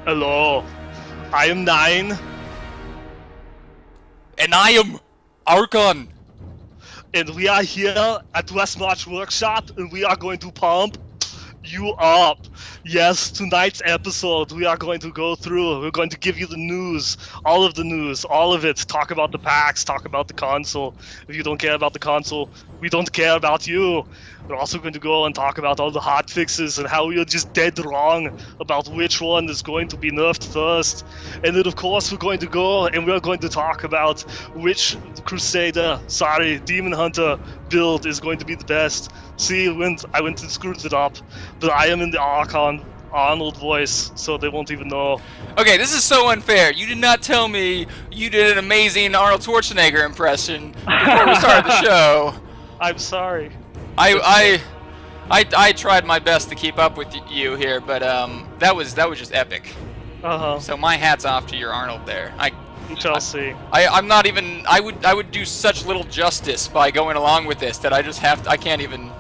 Hello, I am Nine, And I am Archon. and we are here at Westmarch Workshop, and we are going to pump you up. Yes, tonight's episode, we are going to go through, we're going to give you the news, all of it. Talk about the packs, talk about the console. If you don't care about the console, we don't care about you. We're also going to go and talk about all the hot fixes and how we are just dead wrong about which one is going to be nerfed first. And then, of course, we're going to go and we're going to talk about which Demon Hunter build is going to be the best. See, I went and screwed it up, but I am in the Archon Arnold voice, so they won't even know. Okay, this is so unfair. You did not tell me you did an amazing Arnold Schwarzenegger impression before we started the show. I'm sorry. I tried my best to keep up with you here, but that was just epic. Uh huh. So my hat's off to your Arnold there. We shall see. I'm not even. I would do such little justice by going along with this that I can't even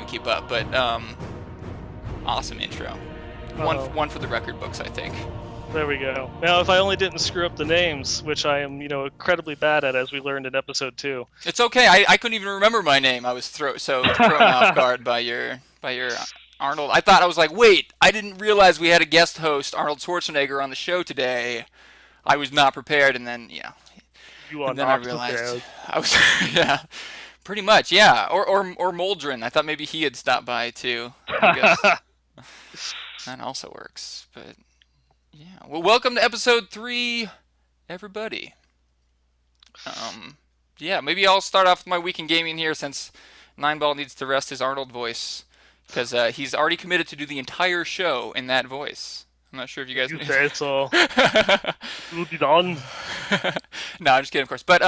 keep up. But awesome intro. One for the record books, I think. There we go. Now, if I only didn't screw up the names, which I am, incredibly bad at, as we learned in episode 2. It's okay. I couldn't even remember my name. I was so thrown off guard by your Arnold. I was like, wait, I didn't realize we had a guest host, Arnold Schwarzenegger, on the show today. I was not prepared, and then You are and then I not realized prepared. I was yeah, pretty much or Moldrin. I thought maybe he had stopped by too. I guess that also works. But yeah, well, welcome to episode 3, everybody. Yeah, maybe I'll start off with my week in gaming here since Nineball needs to rest his Arnold voice because he's already committed to do the entire show in that voice. I'm not sure if you guys. You say so. You'll be done. No, I'm just kidding, of course. But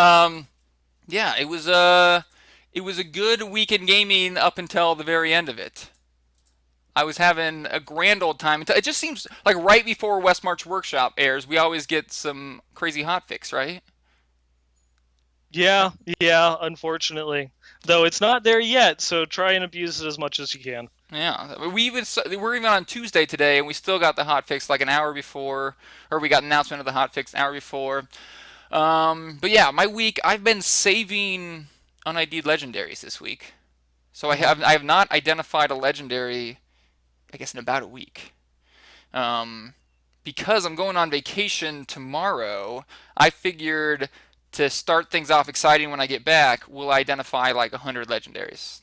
yeah, it was a good week in gaming up until the very end of it. I was having a grand old time. It just seems like right before Westmarch Workshop airs, we always get some crazy hotfix, right? Yeah, unfortunately. Though it's not there yet, so try and abuse it as much as you can. Yeah, we're even on Tuesday today, and we still got the hotfix like an hour before, or we got an announcement of the hotfix an hour before. But yeah, my week I've been saving unID'd legendaries this week, so I have not identified a legendary, I guess, in about a week. Because I'm going on vacation tomorrow, I figured to start things off exciting when I get back, we'll identify like 100 legendaries.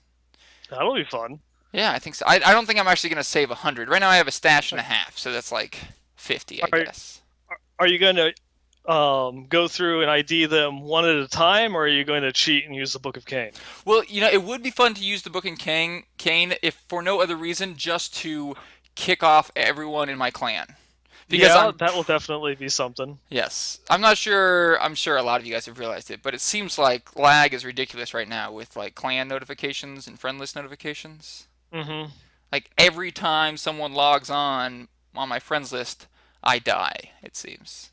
That'll be fun. Yeah, I think so. I don't think I'm actually going to save 100. Right now I have a stash and a half, so that's like 50, I Are, guess. are you going to go through and ID them one at a time, or are you going to cheat and use the Book of Cain? Well, it would be fun to use the book in Kane if for no other reason, just to kick off everyone in my clan. Because Yeah, that will definitely be something. yes, I'm not sure. I'm sure a lot of you guys have realized it, but it seems like lag is ridiculous right now with like clan notifications and friend list notifications. Mm-hmm. Like every time someone logs on my friends list, I die. It seems.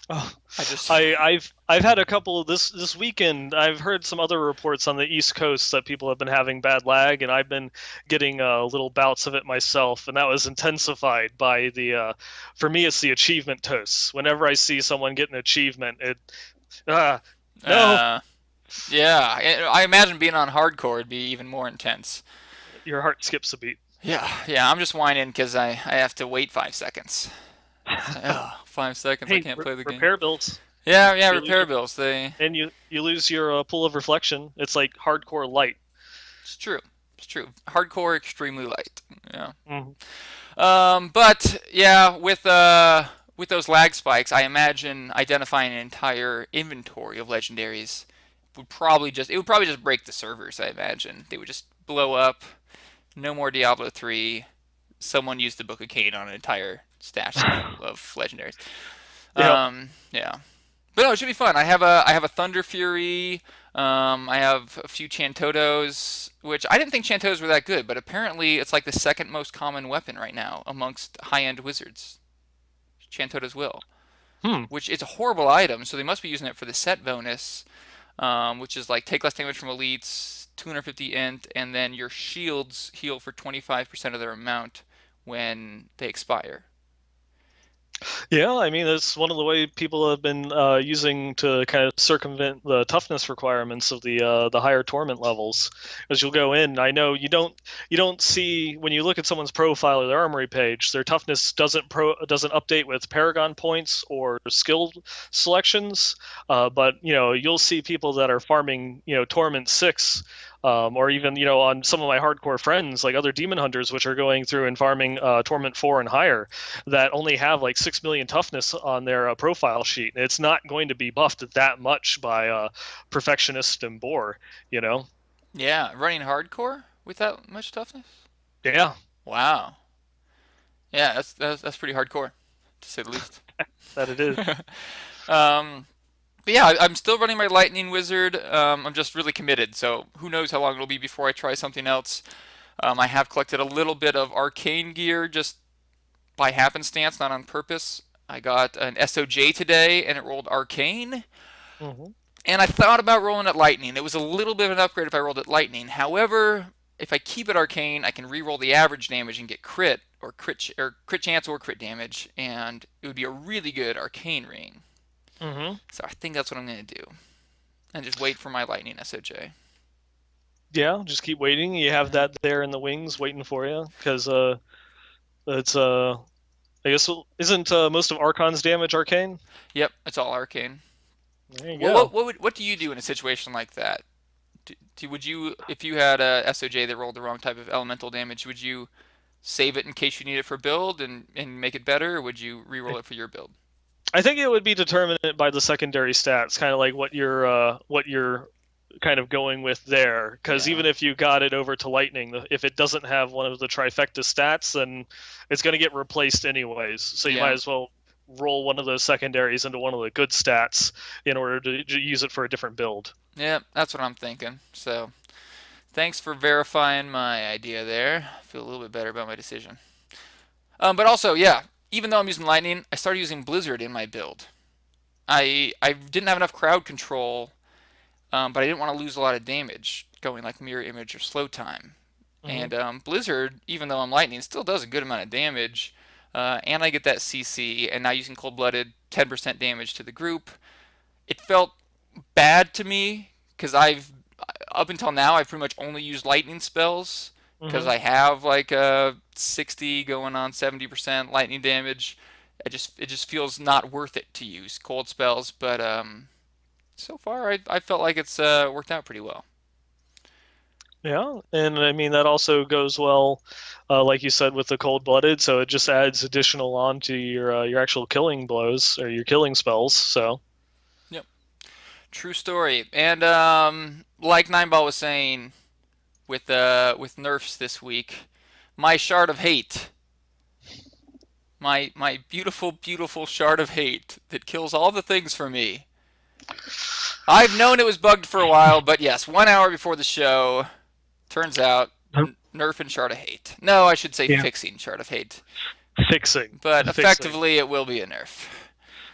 Oh, I just I've had a couple this weekend. I've heard some other reports on the East Coast that people have been having bad lag, and I've been getting little bouts of it myself, and that was intensified by for me, it's the achievement toasts. Whenever I see someone get an achievement, uh, no, uh yeah. I imagine being on hardcore would be even more intense. your heart skips a beat. Yeah. I'm just whining because I have to wait 5 seconds. Ugh, 5 seconds. I Hey, can't play the game. repair bills. Yeah. You lose Repair your, bills. and you lose your pool of reflection. It's like hardcore light. It's true. It's true. Hardcore, extremely light. Yeah. Mhm. But yeah, with those lag spikes, I imagine identifying an entire inventory of legendaries would probably just break the servers. I imagine they would just blow up. No more Diablo 3. Someone used the Book of Cain on an entire stash of legendaries. Yep. Yeah. But no, it should be fun. I have a Thunder Fury. I have a few Chantotos, which I didn't think Chantotos were that good, but apparently it's like the second most common weapon right now amongst high-end wizards. Chantoto's Will, Hmm. which is a horrible item, so they must be using it for the set bonus, which is like take less damage from elites, 250 int, and then your shields heal for 25% of their amount when they expire. Yeah, I mean, it's one of the way people have been using to kind of circumvent the toughness requirements of the higher torment levels. As you'll go in, I know you don't see when you look at someone's profile or their armory page, their toughness doesn't update with Paragon points or skill selections. But you'll see people that are farming Torment 6. Or even on some of my hardcore friends like other demon hunters which are going through and farming Torment 4 and higher that only have like 6 million toughness on their profile sheet. It's not going to be buffed that much by Perfectionist and Boar, you know? Yeah, running hardcore with that much toughness? Yeah, Wow. Yeah, that's pretty hardcore, to say the least. that it is. um, but yeah, I'm still running my Lightning Wizard. I'm just really committed, so who knows how long it'll be before I try something else. I have collected a little bit of arcane gear just by happenstance, not on purpose. I got an SOJ today, and it rolled arcane. Hmm. And I thought about rolling it lightning. It was a little bit of an upgrade if I rolled it lightning. However, if I keep it arcane, I can re-roll the average damage and get crit or crit chance or crit damage, and it would be a really good arcane ring. Hmm. So I think that's what I'm gonna do, and just wait for my lightning SOJ. Yeah, just keep waiting. You have Hmm. that there in the wings waiting for you because it's I guess isn't most of Archon's damage arcane? Yep, it's all arcane. There you What go. what do you do in a situation like that? Would you, if you had a SOJ that rolled the wrong type of elemental damage, would you save it in case you need it for build and make it better, or would you re-roll it for your build? I think it would be determined by the secondary stats, kind of like what you're kind of going with there. Because Yeah. even if you got it over to Lightning, if it doesn't have one of the trifecta stats, then it's going to get replaced anyways. So you might Yeah. as well roll one of those secondaries into one of the good stats in order to use it for a different build. Yeah, that's what I'm thinking. So, thanks for verifying my idea there. I feel a little bit better about my decision. But also, yeah, even though I'm using Lightning, I started using Blizzard in my build. I didn't have enough crowd control, but I didn't want to lose a lot of damage going like Mirror Image or Slow Time. Hmm. And Blizzard, even though I'm Lightning, still does a good amount of damage. And I get that CC, and now using Cold Blooded, 10% damage to the group. It felt bad to me because I've up until now I've pretty much only used lightning spells because Hmm. I have like a 60 going on 70% lightning damage. It just feels not worth it to use cold spells, but so far I felt like it's worked out pretty well. Yeah, and I mean that also goes well, like you said, with the cold-blooded. So it just adds additional on to your actual killing blows or your killing spells. So. Yep, true story. And like Nineball was saying with nerfs this week, my shard of hate, my beautiful beautiful shard of hate that kills all the things for me. I've known it was bugged for a while, but yes, 1 hour before the show, turns out nerf and shard of hate. No, I should say Yeah. fixing shard of hate, Fixing, but fixing. effectively it will be a nerf.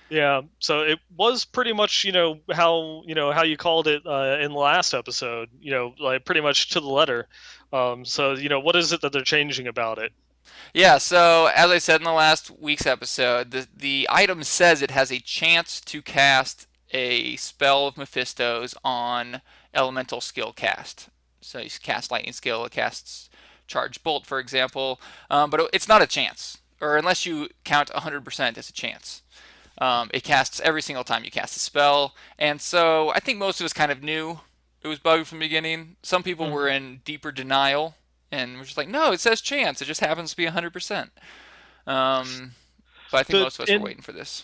Yeah. So it was pretty much, how you called it in the last episode. Like pretty much to the letter. So what is it that they're changing about it? Yeah, so as I said in the last week's episode, the item says it has a chance to cast a spell of Mephisto's on elemental skill cast. So you cast lightning skill, it casts charge bolt, for example, but it's not a chance, or unless you count 100% as a chance. It casts every single time you cast a spell, and so I think most of us kind of knew it was bugged from the beginning. Some people were Hmm. in deeper denial and we're just like, no, it says chance. It just happens to be 100%. Um, but I think The most of us were in waiting for this.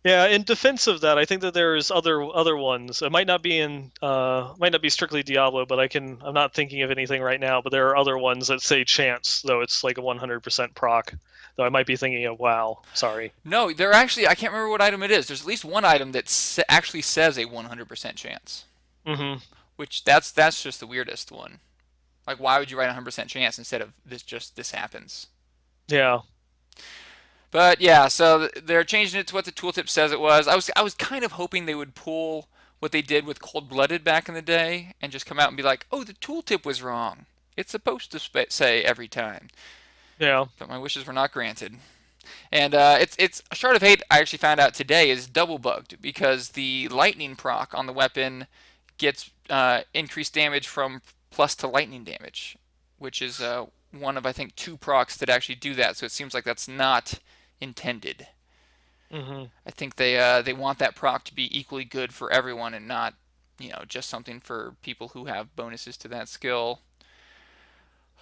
Yeah, in defense of that, I think that there's other ones. It might not be strictly Diablo, but I'm not thinking of anything right now, but there are other ones that say chance, though it's like a 100% proc. Though I might be thinking of WoW. Sorry. No, they're actually, I can't remember what item it is. There's at least one item that actually says a 100% chance, Hmm. which that's just the weirdest one. Like, why would you write a 100% chance instead of this happens? Yeah. But yeah, so they're changing it to what the tooltip says it was. I was kind of hoping they would pull what they did with Cold Blooded back in the day and just come out and be like, "Oh, the tooltip was wrong. It's supposed to say every time." Yeah. But my wishes were not granted. And it's Shard of Hate. I actually found out today is double bugged because the lightning proc on the weapon gets increased damage from plus to lightning damage, which is one of I think two procs that actually do that. So it seems like that's not intended. Hmm. I think they want that proc to be equally good for everyone and not just something for people who have bonuses to that skill.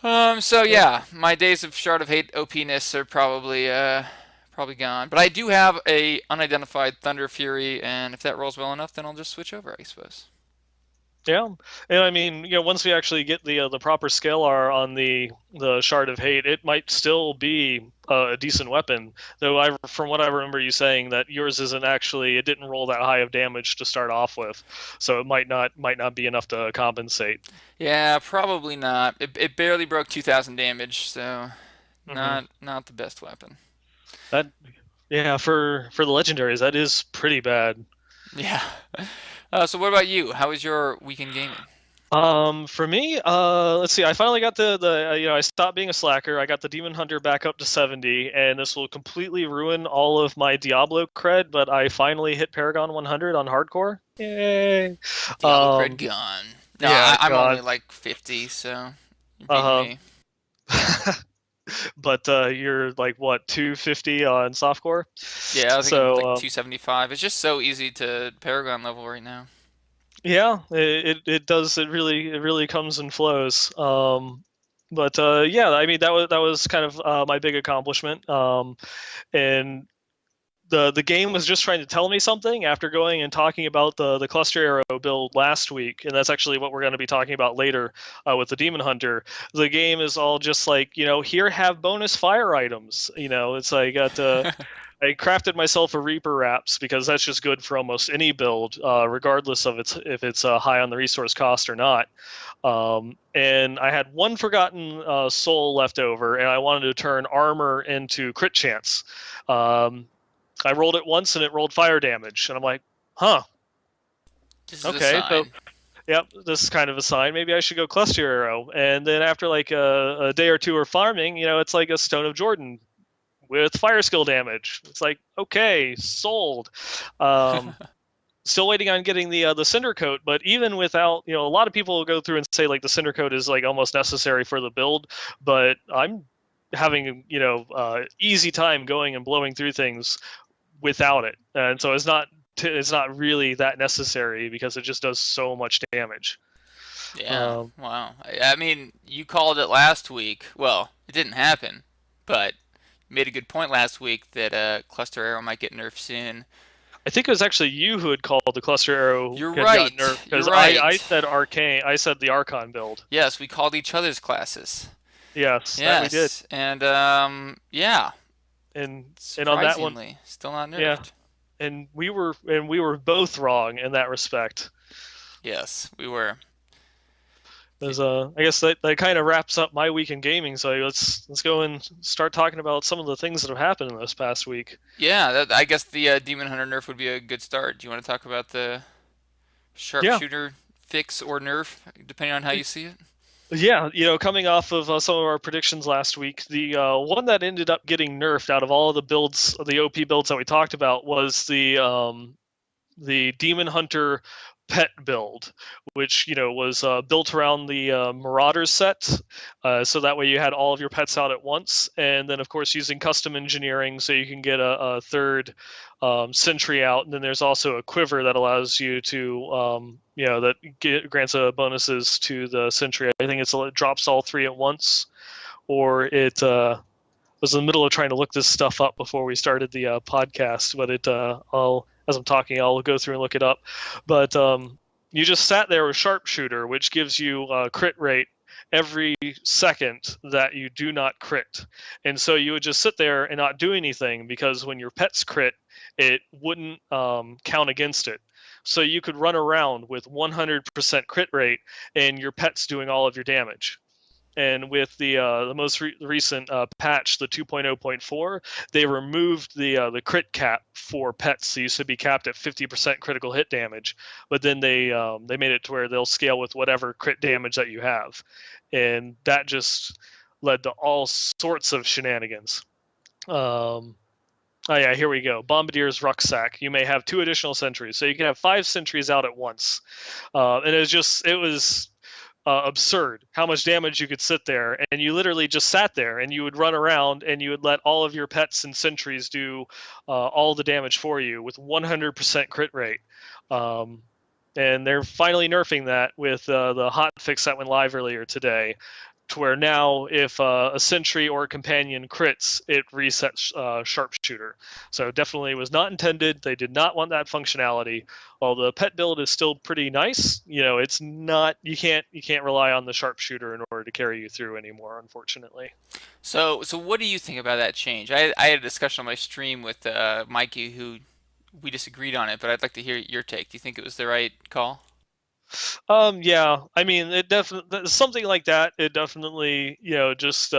So Yeah. yeah, my days of Shard of Hate OP-ness are probably gone. But I do have a unidentified Thunder Fury, and if that rolls well enough, then I'll just switch over, I suppose. Yeah, and I mean, once we actually get the proper scalar on the Shard of Hate, it might still be a decent weapon. Though from what I remember you saying, that yours isn't actually, it didn't roll that high of damage to start off with, so it might not be enough to compensate. Yeah, probably not. It barely broke 2,000 damage, so Hmm. not the best weapon. That Yeah, for the legendaries, that is pretty bad. Yeah. So what about you? How was your weekend gaming? For me, let's see. I finally got I stopped being a slacker. I got the Demon Hunter back up to 70, and this will completely ruin all of my Diablo cred, but I finally hit Paragon 100 on hardcore. Yay! Diablo cred Um, gone. No, yeah, I'm only God. like 50, so you're beating Uh-huh. me. But you're like what, 250 on softcore? Yeah, I think I'm like So, 275. It's just so easy to Paragon level right now. yeah, it does. It really comes and flows. But yeah, I mean that was kind of my big accomplishment. And the game was just trying to tell me something after going and talking about the cluster arrow build last week, and that's actually what we're going to be talking about later with the Demon Hunter. The game is all just like, here, have bonus fire items. It's like I crafted myself a Reaper wraps because that's just good for almost any build, regardless of if it's high on the resource cost or not. And I had one forgotten soul left over, and I wanted to turn armor into crit chance. Um, I rolled it once and it rolled fire damage, and I'm like, huh, This is a okay, so sign. yep, this is kind of a sign. Maybe I should go cluster arrow. And then after like a day or two of farming, it's like a Stone of Jordan with fire skill damage. It's like, okay, sold. Um, Still waiting on getting the cinder coat, but even without, a lot of people will go through and say like the cinder coat is like almost necessary for the build, but I'm having easy time going and blowing through things without it, and so it's not really that necessary because it just does so much damage. Yeah, Um, wow. I mean, you called it last week. Well, it didn't happen, but you made a good point last week that Cluster Arrow might get nerfed soon. I think it was actually you who had called the cluster arrow You're had gotten right. nerfed You're because I right. said arcane. I said the Archon build. Yes, we called each other's classes. Yes, that we did. Yes, and yeah, And on that one, surprisingly, still not yeah, nerfed. and we were both wrong in that respect. Yes, we were. I guess that kind of wraps up my week in gaming. So let's go and start talking about some of the things that have happened in this past week. Yeah, I guess the Demon Hunter nerf would be a good start. Do you want to talk about the Yeah, sharpshooter fix or nerf, depending on how you see it? yeah. Coming off of some of our predictions last week, the one that ended up getting nerfed out of all of the builds, the OP builds that we talked about, was the Demon Hunter pet build, which was built around the Marauders set, so that way you had all of your pets out at once, and then of course using custom engineering so you can get a third sentry out, and then there's also a quiver that allows you to grants bonuses to the sentry. I think it drops all three at once, or it was in the middle of trying to look this stuff up before we started the podcast, but I'll as I'm talking, I'll go through and look it up. But you just sat there with sharpshooter, which gives you a crit rate every second that you do not crit, and so you would just sit there and not do anything because when your pets crit, it wouldn't count against it. So you could run around with 100% crit rate, and your pet's doing all of your damage. And with the most recent patch, the 2.0.4, they removed the crit cap for pets. They used to be capped at 50% critical hit damage, but then they made it to where they'll scale with whatever crit damage that you have, and that just led to all sorts of shenanigans. Um, oh yeah, here we go. Bombardier's rucksack. You may have 2 additional sentries, so you can have 5 sentries out at once. And it was absurd how much damage you could sit there, and you literally just sat there and you would run around and you would let all of your pets and sentries do all the damage for you with 100% crit rate. Um, and they're finally nerfing that with the hot fix that went live earlier today, to where now if a sentry or a companion crits, it resets sharpshooter. So definitely was not intended. They did not want that functionality. While the pet build is still pretty nice, it's not, you can't rely on the sharpshooter in order to carry you through anymore, unfortunately. So what do you think about that change? I had a discussion on my stream with Mikey, who we disagreed on it, but I'd like to hear your take. Do you think it was the right call? Yeah, I mean, it definitely something like that. It definitely, just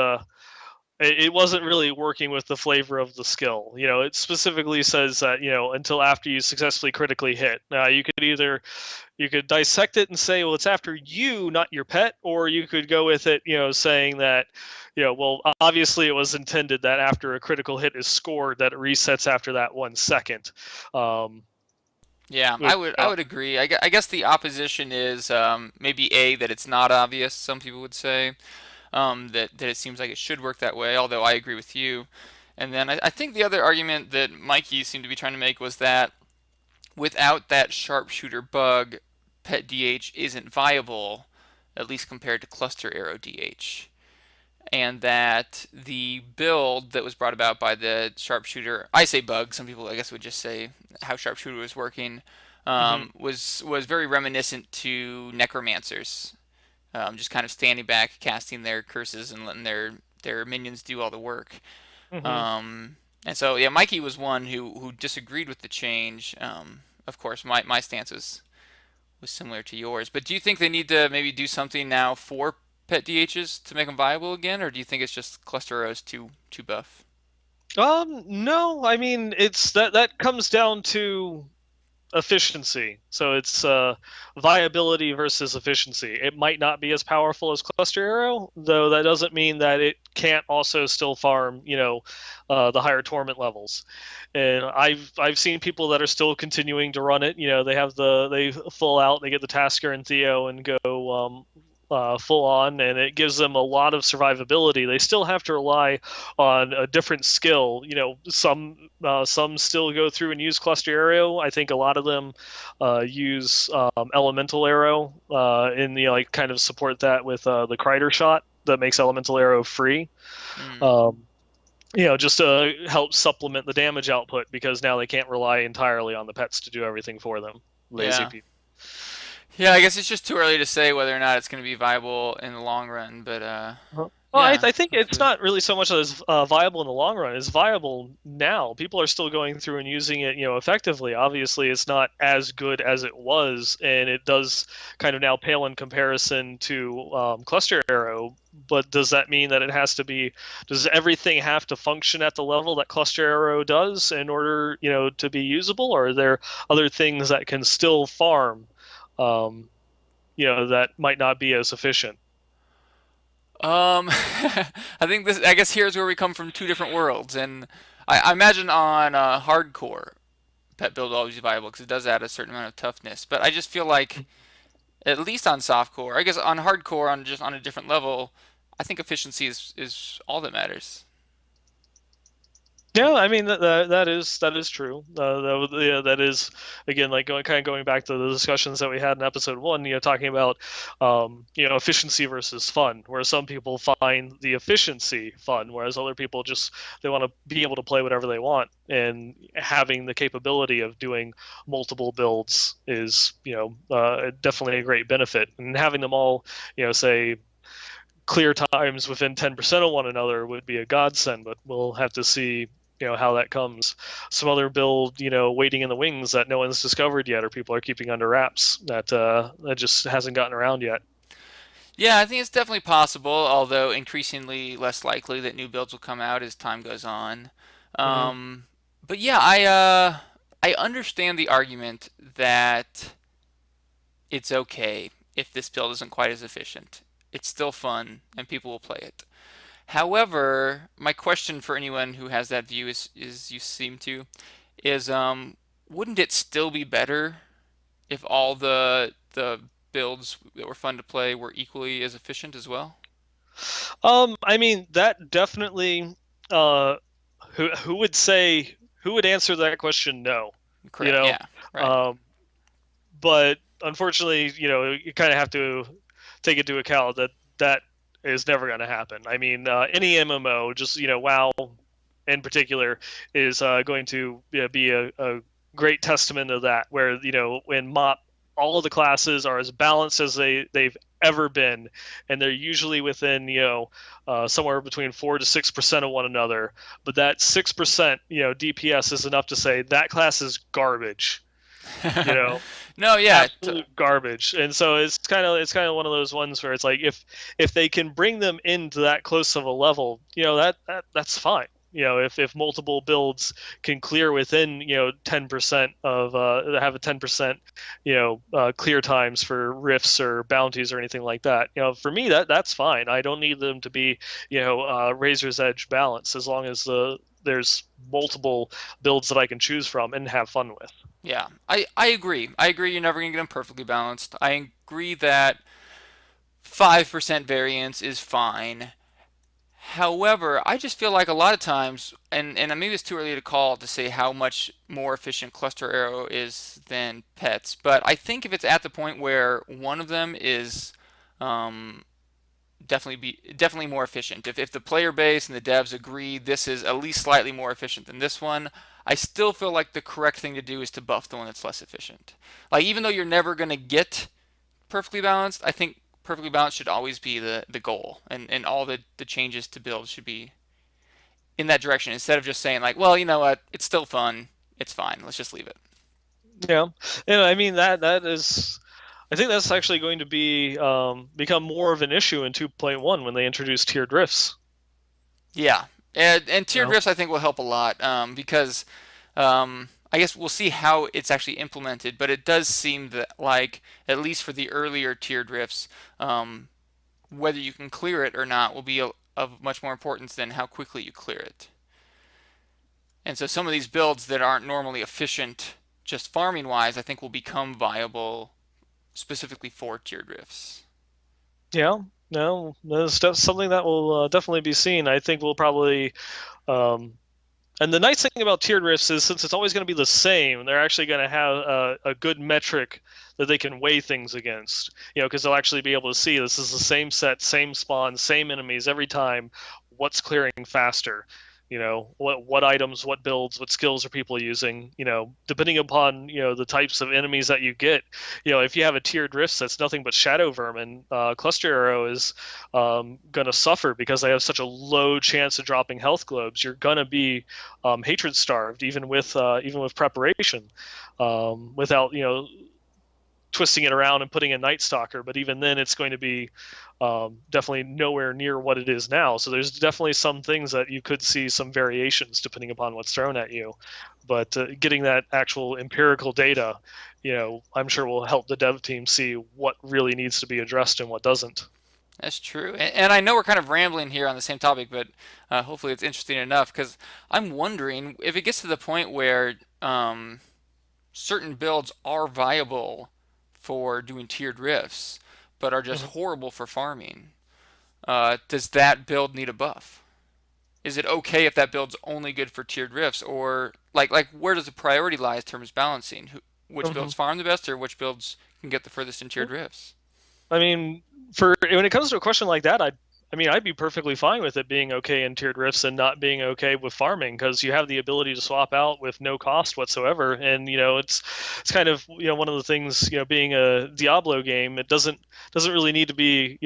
it wasn't really working with the flavor of the skill. It specifically says that until after you successfully critically hit. Now you could dissect it and say, well, it's after you, not your pet, or you could go with it, saying that, well, obviously it was intended that after a critical hit is scored, that it resets after that 1 second. Um, Yeah, with, I would agree. I guess the opposition is maybe A, that it's not obvious. Some people would say that it seems like it should work that way. Although I agree with you. And then I think the other argument that Mikey seemed to be trying to make was that without that sharpshooter bug, pet DH isn't viable, at least compared to cluster arrow DH. And that the build that was brought about by the sharpshooter, I say bug, some people I guess would just say how sharpshooter was working, mhm, was very reminiscent to necromancers, just kind of standing back, casting their curses and letting their minions do all the work. mhm. And so yeah, Mikey was one who disagreed with the change. Of course, my stance was similar to yours. But do you think they need to maybe do something now for pet DHs to make them viable again, or do you think it's just cluster arrows too buff? No, I mean that comes down to efficiency. So it's viability versus efficiency. It might not be as powerful as Cluster Arrow, though that doesn't mean that it can't also still farm, the higher torment levels. And I've seen people that are still continuing to run it. They full out, they get the Tasker and Theo and go full on, and it gives them a lot of survivability. They still have to rely on a different skill. Some still go through and use Cluster Arrow. I think a lot of them use Elemental Arrow in the like kind of support that with the Kreider shot that makes Elemental Arrow free. Mm, Um, just to help supplement the damage output because now they can't rely entirely on the pets to do everything for them. Lazy yeah. people. Yeah, I guess it's just too early to say whether or not it's going to be viable in the long run, but Well, I, yeah, I think it's hopefully. not really so much that it's viable in the long run. It's viable now. People are still going through and using it, effectively. Obviously, it's not as good as it was, and it does kind of now pale in comparison to Cluster Arrow. But does that mean that it has to be? Does everything have to function at the level that Cluster Arrow does in order, to be usable, or are there other things that can still farm, um, that might not be as efficient? I think this. I guess here's where we come from two different worlds, and I imagine on hardcore, pet build will always be viable because it does add a certain amount of toughness. But I just feel like at least on softcore, I guess on hardcore, on just on a different level, I think efficiency is all that matters. Yeah, I mean that is true. Yeah, that is again like going back to the discussions that we had in episode one. Talking about efficiency versus fun, where some people find the efficiency fun, whereas other people just they want to be able to play whatever they want, and having the capability of doing multiple builds is definitely a great benefit, and having them all say clear times within 10% of one another would be a godsend, but we'll have to see how that comes. Some other build waiting in the wings that no one's discovered yet or people are keeping under wraps that just hasn't gotten around yet. Yeah, I think it's definitely possible, although increasingly less likely that new builds will come out as time goes on. Hmm. Um, but yeah, I understand the argument that it's okay if this build isn't quite as efficient. It's still fun and people will play it. However, my question for anyone who has that view is you seem to, is wouldn't it still be better if all the builds that were fun to play were equally as efficient as well? I mean, that definitely. Uh, who would say who would answer that question? No, you Correct. know. Yeah. Right. Um, but unfortunately, you kind of have to take into account that that is never going to happen. I mean, any MMO, just WoW in particular, is going to be a great testament of that. Where when MOP, all of the classes are as balanced as they've ever been, and they're usually within somewhere between 4 to 6% of one another. But that 6% DPS is enough to say that class is garbage. You know, No, yeah. absolute garbage. And so it's kind of one of those ones where it's like if they can bring them into that close of a level, that's fine. If multiple builds can clear within 10% of have a 10% clear times for rifts or bounties or anything like that. For me that's fine. I don't need them to be razor's edge balance as long as there's multiple builds that I can choose from and have fun with. Yeah, I agree. I agree you're never going to get them perfectly balanced. I agree that 5% variance is fine. However, I just feel like a lot of times, and maybe it's too early to call to say how much more efficient Cluster Arrow is than Pets, but I think if it's at the point where one of them is um, definitely more efficient. If the player base and the devs agree this is at least slightly more efficient than this one, I still feel like the correct thing to do is to buff the one that's less efficient. Like even though you're never going to get perfectly balanced, I think perfectly balanced should always be the goal, and all the changes to builds should be in that direction instead of just saying like, well, you know what, it's still fun, it's fine, let's just leave it. Yeah, I mean that is. I think that's actually going to be become more of an issue in 2.1 when they introduce tiered rifts. Yeah, and You tiered know? rifts I think will help a lot because I guess we'll see how it's actually implemented, but it does seem that like at least for the earlier tiered rifts, whether you can clear it or not will be of much more importance than how quickly you clear it. And so some of these builds that aren't normally efficient just farming wise, I think will become viable specifically for tiered rifts. Yeah, no, that's something that will definitely be seen. I think we'll probably. Um, and the nice thing about tiered rifts is since it's always going to be the same, they're actually going to have a good metric that they can weigh things against. Because they'll actually be able to see this is the same set, same spawn, same enemies every time. What's clearing faster? What items, what builds, what skills are people using? Depending upon the types of enemies that you get. If you have a tiered rift that's nothing but shadow vermin, cluster arrow is going to suffer because they have such a low chance of dropping health globes. You're going to be hatred starved even with preparation, without twisting it around and putting a Night Stalker, but even then it's going to be definitely nowhere near what it is now. So there's definitely some things that you could see some variations depending upon what's thrown at you. But getting that actual empirical data, I'm sure will help the dev team see what really needs to be addressed and what doesn't. That's true. And I know we're kind of rambling here on the same topic, but hopefully it's interesting enough because I'm wondering if it gets to the point where certain builds are viable for doing tiered rifts, but are just Mhm. horrible for farming. Does that build need a buff? Is it okay if that build's only good for tiered rifts, or like where does the priority lie in terms of balancing? Which Mhm. builds farm the best, or which builds can get the furthest in tiered rifts? I mean, for when it comes to a question like that, I'd be perfectly fine with it being okay in tiered rifts and not being okay with farming because you have the ability to swap out with no cost whatsoever. And it's kind of one of the things being a Diablo game, it doesn't really need to be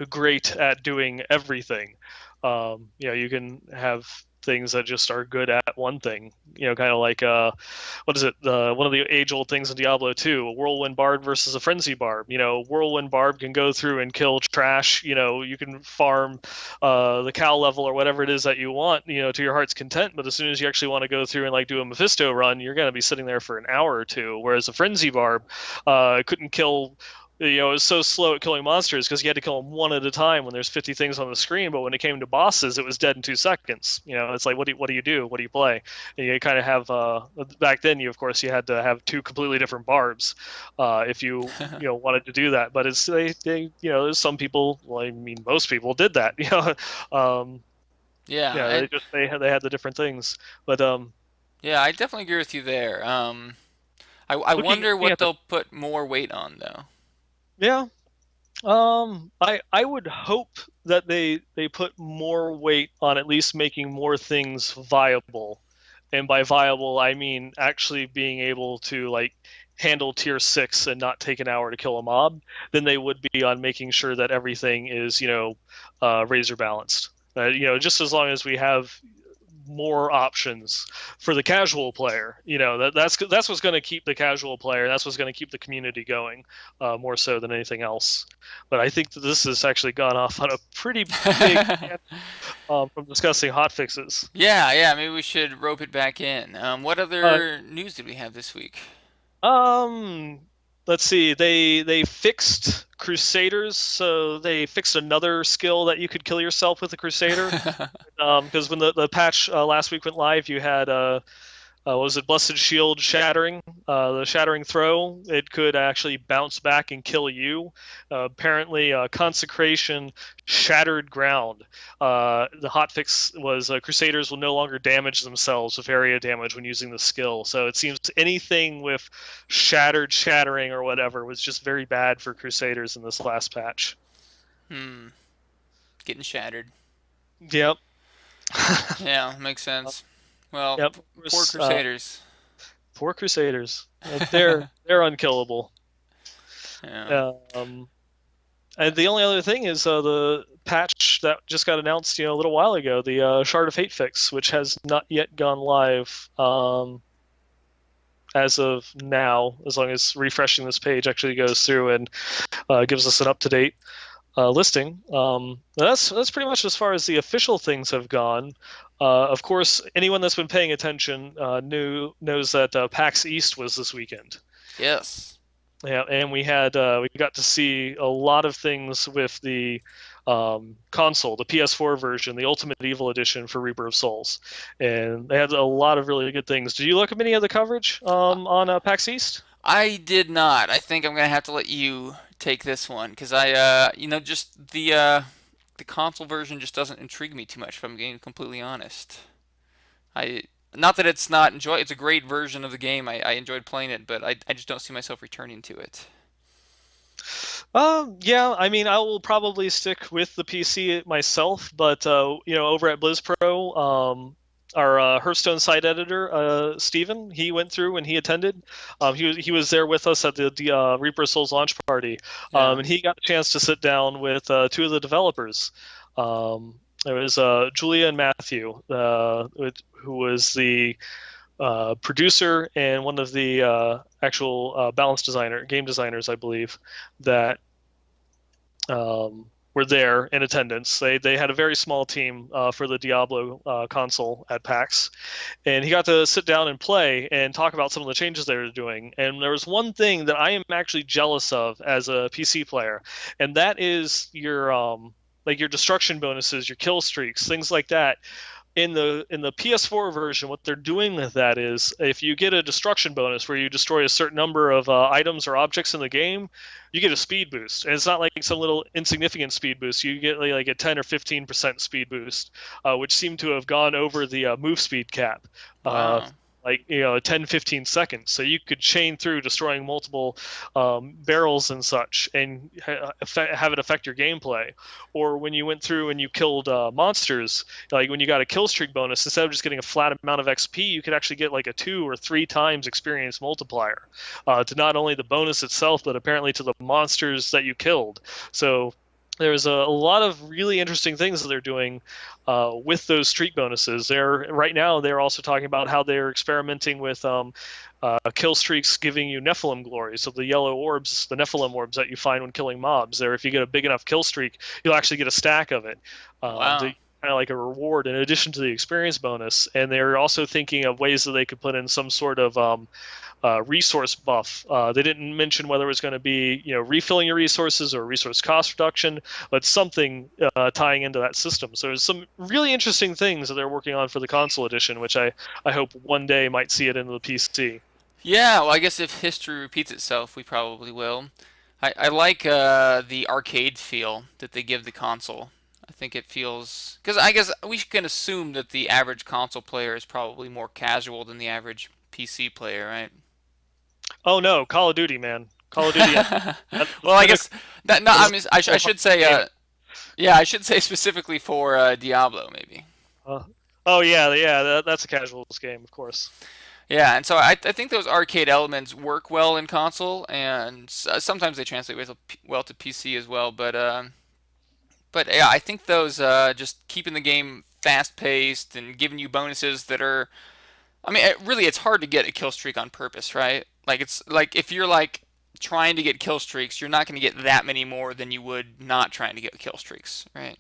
great at doing everything. You can have things that just are good at one thing. Kind of like what is it? One of the age-old things in Diablo 2, a whirlwind barb versus a frenzy barb. Whirlwind barb can go through and kill trash. You can farm the cow level or whatever it is that you want. To your heart's content. But as soon as you actually want to go through and like do a Mephisto run, you're going to be sitting there for an hour or two. Whereas a frenzy barb couldn't kill it was so slow at killing monsters because you had to kill them one at a time when there's 50 things on the screen. But when it came to bosses, it was dead in 2 seconds. It's like, what do you do? What do you play? And you kind of have back then, of course, you had to have two completely different barbs if you wanted to do that. But it's there's some people. Well, I mean, most people did that. Yeah, Yeah, and they had the different things. But yeah, I definitely agree with you there. I wonder looking what at the they'll put more weight on though. yeah, I would hope that they put more weight on at least making more things viable. And by viable, I mean actually being able to like handle tier 6 and not take an hour to kill a mob than they would be on making sure that everything is, razor balanced. Just as long as we have more options for the casual player. That's what's going to keep the casual player. That's what's going to keep the community going, more so than anything else. But I think that this has actually gone off on a pretty big from discussing hot fixes. Yeah, maybe we should rope it back in. What Uh, other news did we have this week? um, let's see. They fixed Crusaders, so they fixed another skill that you could kill yourself with a Crusader. Because when the patch last week went live, you had what was it, Blessed Shield Shattering, the Shattering Throw. It could actually bounce back and kill you. Apparently, Consecration Shattered Ground. The hotfix was Crusaders will no longer damage themselves with area damage when using the skill. So it seems anything with Shattered, Shattering, or whatever was just very bad for Crusaders in this last patch. Hmm, getting shattered. Yep. Yeah, makes sense. Well, Yep. poor Crusaders. Poor Crusaders. They're unkillable. Yeah. Um, and the only other thing is the patch that just got announced, a little while ago, the Shard of Fate fix, which has not yet gone live as of now. As long as refreshing this page actually goes through and gives us an up-to-date listing. That's pretty much as far as the official things have gone. Of course, anyone that's been paying attention knows that PAX East was this weekend. Yes. Yeah, and we got to see a lot of things with the console, the PS4 version, the Ultimate Evil Edition for Reaper of Souls, and they had a lot of really good things. Did you look at any of the coverage on PAX East? I did not. I think I'm gonna have to let you take this one because just the console version just doesn't intrigue me too much. If I'm being completely honest, I not that it's not enjoy. It's a great version of the game. I enjoyed playing it, but I just don't see myself returning to it. Yeah, I mean, I will probably stick with the PC myself, but over at BlizzPro, our Hearthstone site editor, Steven, he went through and he attended. He was there with us at the Reaper Souls launch party, Yeah. and he got a chance to sit down with two of the developers. There was Julia and Matthew, who was the producer and one of the actual game designers, I believe, that were there in attendance. They had a very small team for the Diablo console at PAX, and he got to sit down and play and talk about some of the changes they were doing. And there was one thing that I am actually jealous of as a PC player, and that is your destruction bonuses, your kill streaks, things like that. In the PS4 version, what they're doing with that is if you get a destruction bonus where you destroy a certain number of items or objects in the game, you get a speed boost, and it's not like some little insignificant speed boost. You get like a 10 or 15% speed boost, which seemed to have gone over the move speed cap. Uh, Wow. 10 15 seconds, so you could chain through destroying multiple barrels and such and have it affect your gameplay. Or when you went through and you killed monsters, like when you got a kill streak bonus, instead of just getting a flat amount of XP, you could actually get like a 2 or 3 times experience multiplier to not only the bonus itself but apparently to the monsters that you killed. So there's a lot of really interesting things that they're doing with those streak bonuses. Right now they're also talking about how they're experimenting with kill streaks giving you Nephilim glory. So the yellow orbs, the Nephilim orbs that you find when killing mobs, there, if you get a big enough kill streak, you'll actually get a stack of it. Wow. kind of like a reward in addition to the experience bonus. And they're also thinking of ways that they could put in some sort of resource buff. They didn't mention whether it was going to be, refilling your resources or resource cost reduction, but something tying into that system. So there's some really interesting things that they're working on for the console edition, which I hope one day might see it into the PC. Yeah, well, I guess if history repeats itself, we probably will. I like the arcade feel that they give the console. I think it feels because I guess we can assume that the average console player is probably more casual than the average PC player, right? Oh no, Call of Duty, man. Call of Duty. Well, I guess that no, I should say game. yeah, I should say specifically for Diablo maybe. Uh, oh yeah, yeah, that's a casuals game, of course. Yeah, and so I think those arcade elements work well in console, and sometimes they translate well to PC as well. But yeah, I think those just keeping the game fast paced and giving you bonuses that are, I mean, really, it's hard to get a kill streak on purpose, right? Like it's like if you're like trying to get kill streaks, you're not going to get that many more than you would not trying to get kill streaks, right?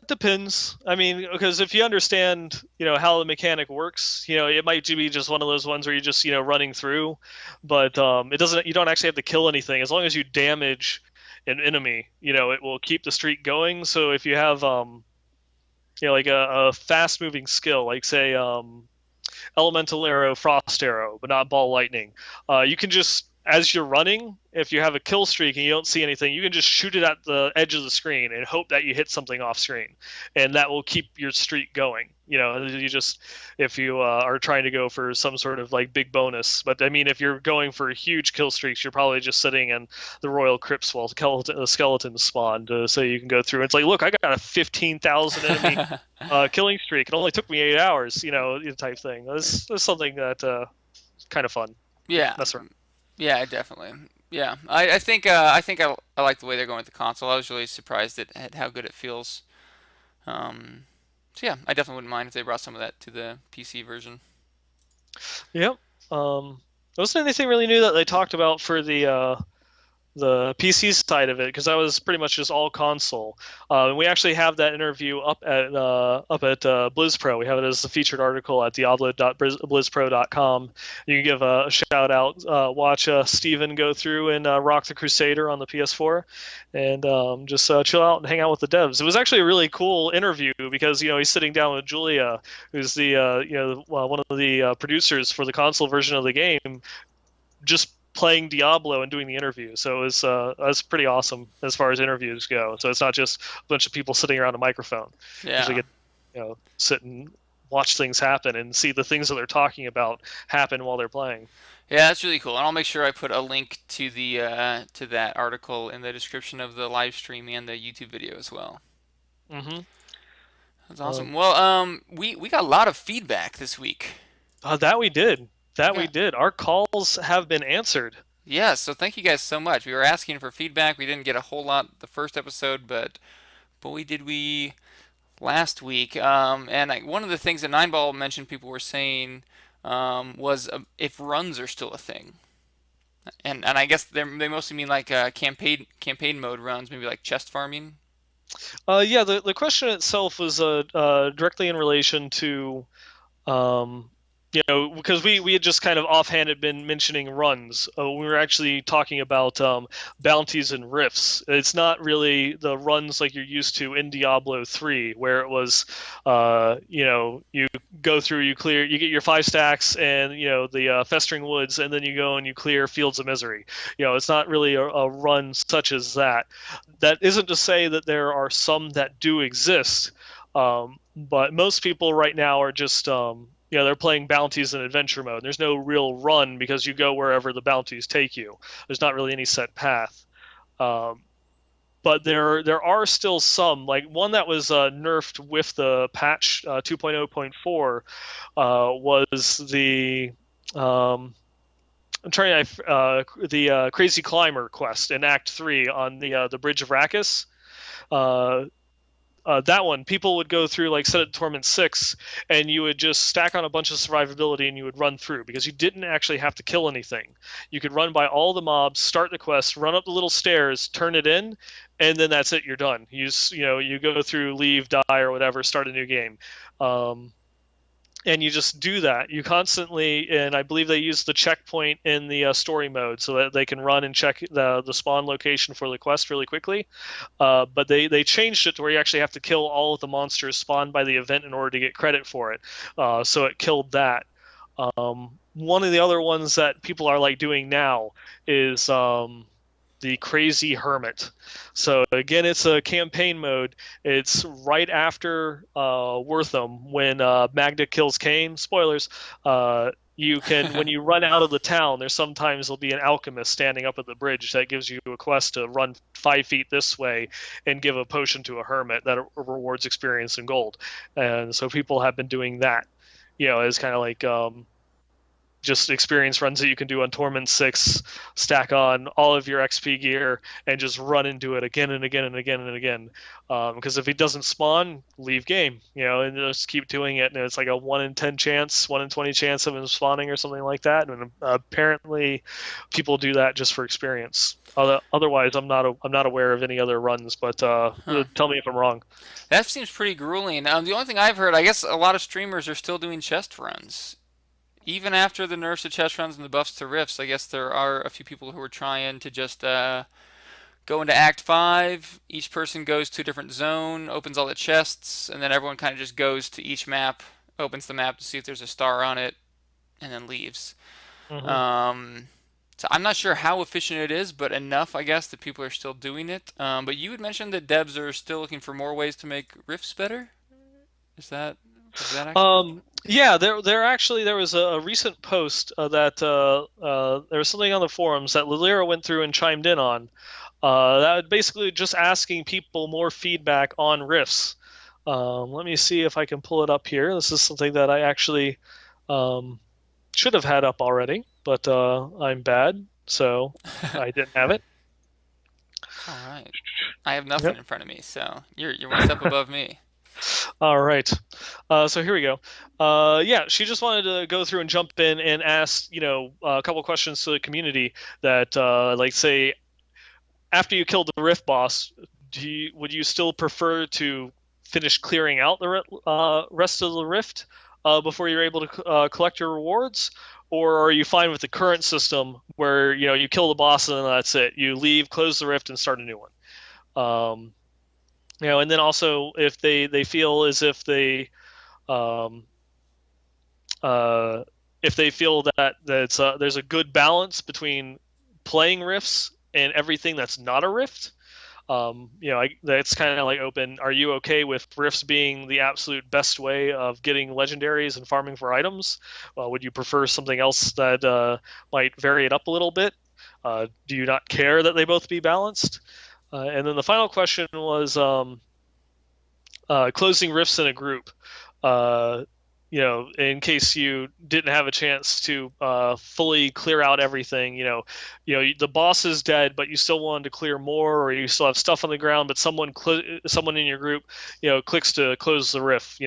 Depends. I mean, because if you understand, how the mechanic works, it might be just one of those ones where you're just, running through, but it doesn't. You don't actually have to kill anything as long as you damage an enemy. It will keep the streak going. So if you have, like a fast-moving skill, like say, elemental arrow, frost arrow, but not ball lightning. You can just, as you're running, if you have a kill streak and you don't see anything, you can just shoot it at the edge of the screen and hope that you hit something off screen, and that will keep your streak going. You just, if you are trying to go for some sort of like big bonus. But I mean, if you're going for huge kill streaks, you're probably just sitting in the Royal Crypts while skeletons spawn, so you can go through. It's like, look, I got a 15,000 enemy killing streak. It only took me 8 hours. Type thing. That's something that kind of fun. Yeah, That's right. yeah, definitely. Yeah, I like the way they're going with the console. I was really surprised at how good it feels. Um, so yeah, I definitely wouldn't mind if they brought some of that to the PC version. Yep. There wasn't anything really new that they talked about for the PC side of it, because that was pretty much just all console. And we actually have that interview up at BlizzPro. We have it as a featured article at diablo.blizzpro.com. You can give a shout out, watch Steven go through and rock the Crusader on the PS4, and just chill out and hang out with the devs. It was actually a really cool interview because he's sitting down with Julia, who's the one of the producers for the console version of the game, just playing Diablo and doing the interview. So it was pretty awesome as far as interviews go. So it's not just a bunch of people sitting around a microphone. You Yeah. actually get sit and watch things happen and see the things that they're talking about happen while they're playing. Yeah, that's really cool, and I'll make sure I put a link to the to that article in the description of the live stream and the YouTube video as well. Hmm. That's Um, awesome. Well, we got a lot of feedback this week. that we did. That we Yeah. did. Our calls have been answered. Yeah, so thank you guys so much. We were asking for feedback. We didn't get a whole lot the first episode, but boy did we last week. And one of the things that Nineball mentioned people were saying was if runs are still a thing. And I guess they mostly mean like campaign mode runs, maybe like chest farming. Yeah, the question itself was directly in relation to um, because we had just kind of offhand had been mentioning runs. We were actually talking about bounties and rifts. It's not really the runs like you're used to in Diablo 3, where it was, you go through, you clear, you get your 5 stacks and, the festering woods, and then you go and you clear fields of misery. It's not really a run such as that. That isn't to say that there are some that do exist, but most people right now are just they're playing bounties in adventure mode. There's no real run because you go wherever the bounties take you. There's not really any set path. Um, but there are still some, like one that was nerfed with the patch 2.0.4 was the I'm trying to the Crazy Climber quest in Act 3 on the Bridge of Rakkus. Uh, that one, people would go through like set it Torment 6, and you would just stack on a bunch of survivability and you would run through because you didn't actually have to kill anything. You could run by all the mobs, start the quest, run up the little stairs, turn it in, and then that's it. You're done. You go through, leave, die, or whatever, start a new game. Um, and you just do that. You constantly, and I believe they use the checkpoint in the story mode so that they can run and check the spawn location for the quest really quickly. But they changed it to where you actually have to kill all of the monsters spawned by the event in order to get credit for it. So it killed that. One of the other ones that people are like doing now is the Crazy Hermit. So again, it's a campaign mode. It's right after Wortham when Magda kills Cain. Spoilers. You can, when you run out of the town, there's sometimes there'll be an alchemist standing up at the bridge that gives you a quest to run 5 feet this way and give a potion to a hermit that rewards experience and gold. And so people have been doing that, as kind of like just experience runs that you can do on Torment 6, stack on all of your XP gear, and just run into it again and again and again and again. Because if he doesn't spawn, leave game, and just keep doing it. And it's like a 1 in 10 chance, 1 in 20 chance of him spawning or something like that. And apparently people do that just for experience. Otherwise, I'm not aware of any other runs, but tell me if I'm wrong. That seems pretty grueling. The only thing I've heard, I guess a lot of streamers are still doing chest runs. Even after the nerfs to chest runs and the buffs to rifts, I guess there are a few people who are trying to just go into Act 5. Each person goes to a different zone, opens all the chests, and then everyone kind of just goes to each map, opens the map to see if there's a star on it, and then leaves. Mm-hmm. So I'm not sure how efficient it is, but enough, I guess, that people are still doing it. But you had mentioned that devs are still looking for more ways to make rifts better. Is that accurate? Yeah, there was a recent post there was something on the forums that Lilira went through and chimed in on. That was basically just asking people more feedback on riffs. Let me see if I can pull it up here. This is something that I actually should have had up already, but I'm bad, so I didn't have it. All right. I have nothing Yep. in front of me, so you're one step above me. All right. So here we go. Yeah, she just wanted to go through and jump in and ask, a couple questions to the community that, like, say, after you killed the Rift boss, would you still prefer to finish clearing out the rest of the Rift before you're able to collect your rewards? Or are you fine with the current system where, you kill the boss and then that's it? You leave, close the Rift, and start a new one. And then also if they feel as um, if they feel that there's a good balance between playing rifts and everything that's not a rift. That's kind of like open. Are you okay with rifts being the absolute best way of getting legendaries and farming for items? Would you prefer something else that might vary it up a little bit? Do you not care that they both be balanced? And then the final question was closing rifts in a group. In case you didn't have a chance to fully clear out everything, the boss is dead, but you still wanted to clear more, or you still have stuff on the ground, but someone in your group, clicks to close the rift.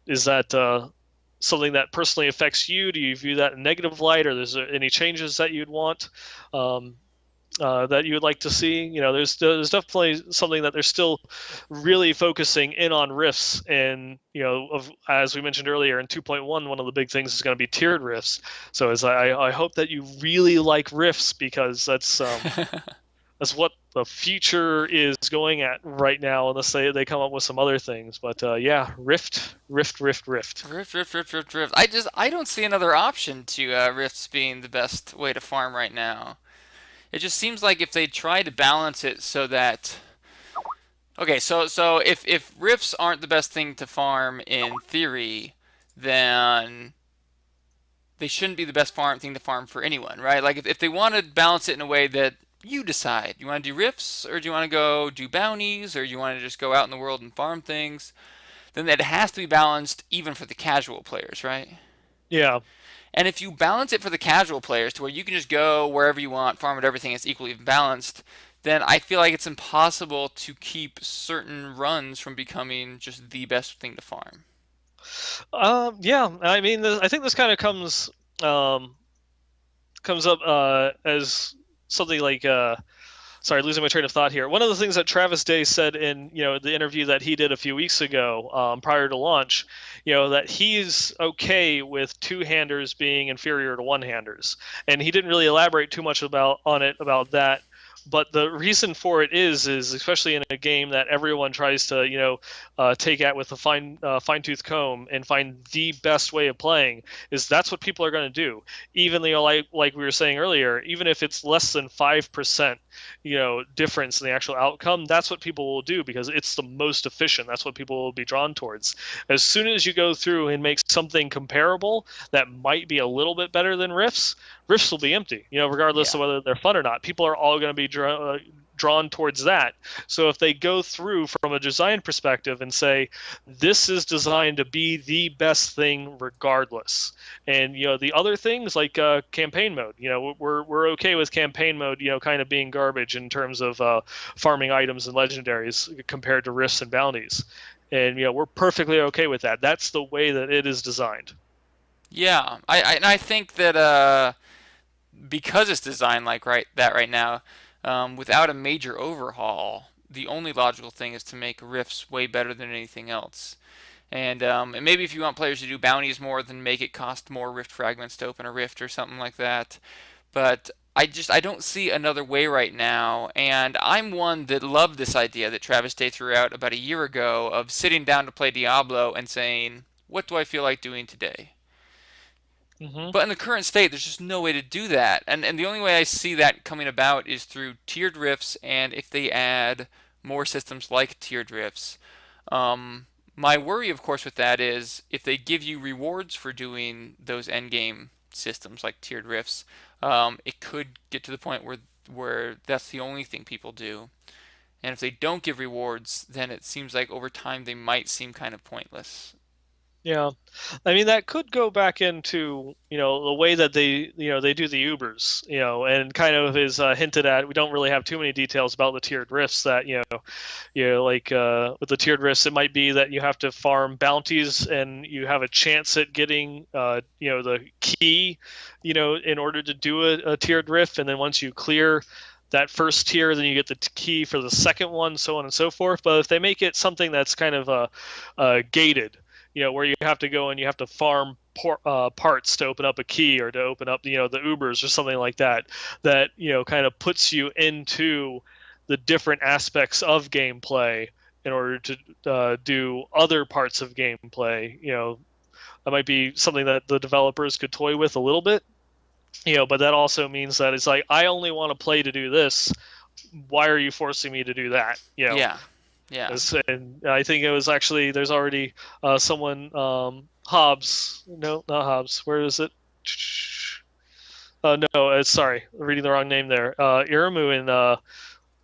Is that something that personally affects you? Do you view that in negative light, or there's any changes that you'd want? That you would like to see. There's definitely something that they're still really focusing in on rifts, and as we mentioned earlier in 2.1, one of the big things is going to be tiered rifts. So I hope that you really like rifts, because that's that's what the future is going at right now, unless they come up with some other things. But yeah, rift. Rift, rift, rift, rift, rift. I don't see another option to rifts being the best way to farm right now. It just seems like if they try to balance it so that, okay, so if rifts aren't the best thing to farm in theory, then they shouldn't be the best thing to farm for anyone, right? Like if they want to balance it in a way that you decide, you want to do rifts, or do you want to go do bounties, or do you want to just go out in the world and farm things, then it has to be balanced even for the casual players, right? Yeah. And if you balance it for the casual players to where you can just go wherever you want, farm at everything, it's equally balanced, then I feel like it's impossible to keep certain runs from becoming just the best thing to farm. Yeah, I mean, I think this kind of um, comes up as something like sorry, losing my train of thought here. One of the things that Travis Day said in the interview that he did a few weeks ago, prior to launch, that he's okay with two-handers being inferior to one-handers, and he didn't really elaborate too much about that. But the reason for it is especially in a game that everyone tries to take at with a fine-tooth comb and find the best way of playing, is that's what people are going to do. Even like we were saying earlier, even if it's less than 5% difference in the actual outcome, that's what people will do because it's the most efficient. That's what people will be drawn towards. As soon as you go through and make something comparable that might be a little bit better than Rifts will be empty, regardless Yeah. of whether they're fun or not. People are all going to be drawn towards that. So if they go through from a design perspective and say, this is designed to be the best thing regardless, and the other things like campaign mode, we're okay with campaign mode, kind of being garbage in terms of farming items and legendaries compared to rifts and bounties, and we're perfectly okay with that. That's the way that it is designed. Yeah, and I think that because it's designed like right now, without a major overhaul, the only logical thing is to make rifts way better than anything else. And maybe if you want players to do bounties more, then make it cost more rift fragments to open a rift or something like that. But I don't see another way right now, and I'm one that loved this idea that Travis Day threw out about a year ago of sitting down to play Diablo and saying, "What do I feel like doing today?" Hmm. But in the current state, there's just no way to do that. And the only way I see that coming about is through tiered rifts, and if they add more systems like tiered rifts. My worry, of course, with that is if they give you rewards for doing those endgame systems like tiered rifts, it could get to the point where that's the only thing people do. And if they don't give rewards, then it seems like over time they might seem kind of pointless. Yeah, I mean that could go back into the way that they do the Ubers, and kind of is hinted at. We don't really have too many details about the tiered rifts that like with the tiered rifts, it might be that you have to farm bounties and you have a chance at getting the key, in order to do a tiered rift, and then once you clear that first tier, then you get the key for the second one, so on and so forth. But if they make it something that's kind of gated, where you have to go and you have to farm parts to open up a key or to open up, the Ubers or something like that, that, kind of puts you into the different aspects of gameplay in order to do other parts of gameplay. That might be something that the developers could toy with a little bit, but that also means that it's like, I only want to play to do this. Why are you forcing me to do that? Yeah, yeah. And I think it was actually there's already someone Hobbs, no, not Hobbs. Where is it? No, sorry, reading the wrong name there. Iramu in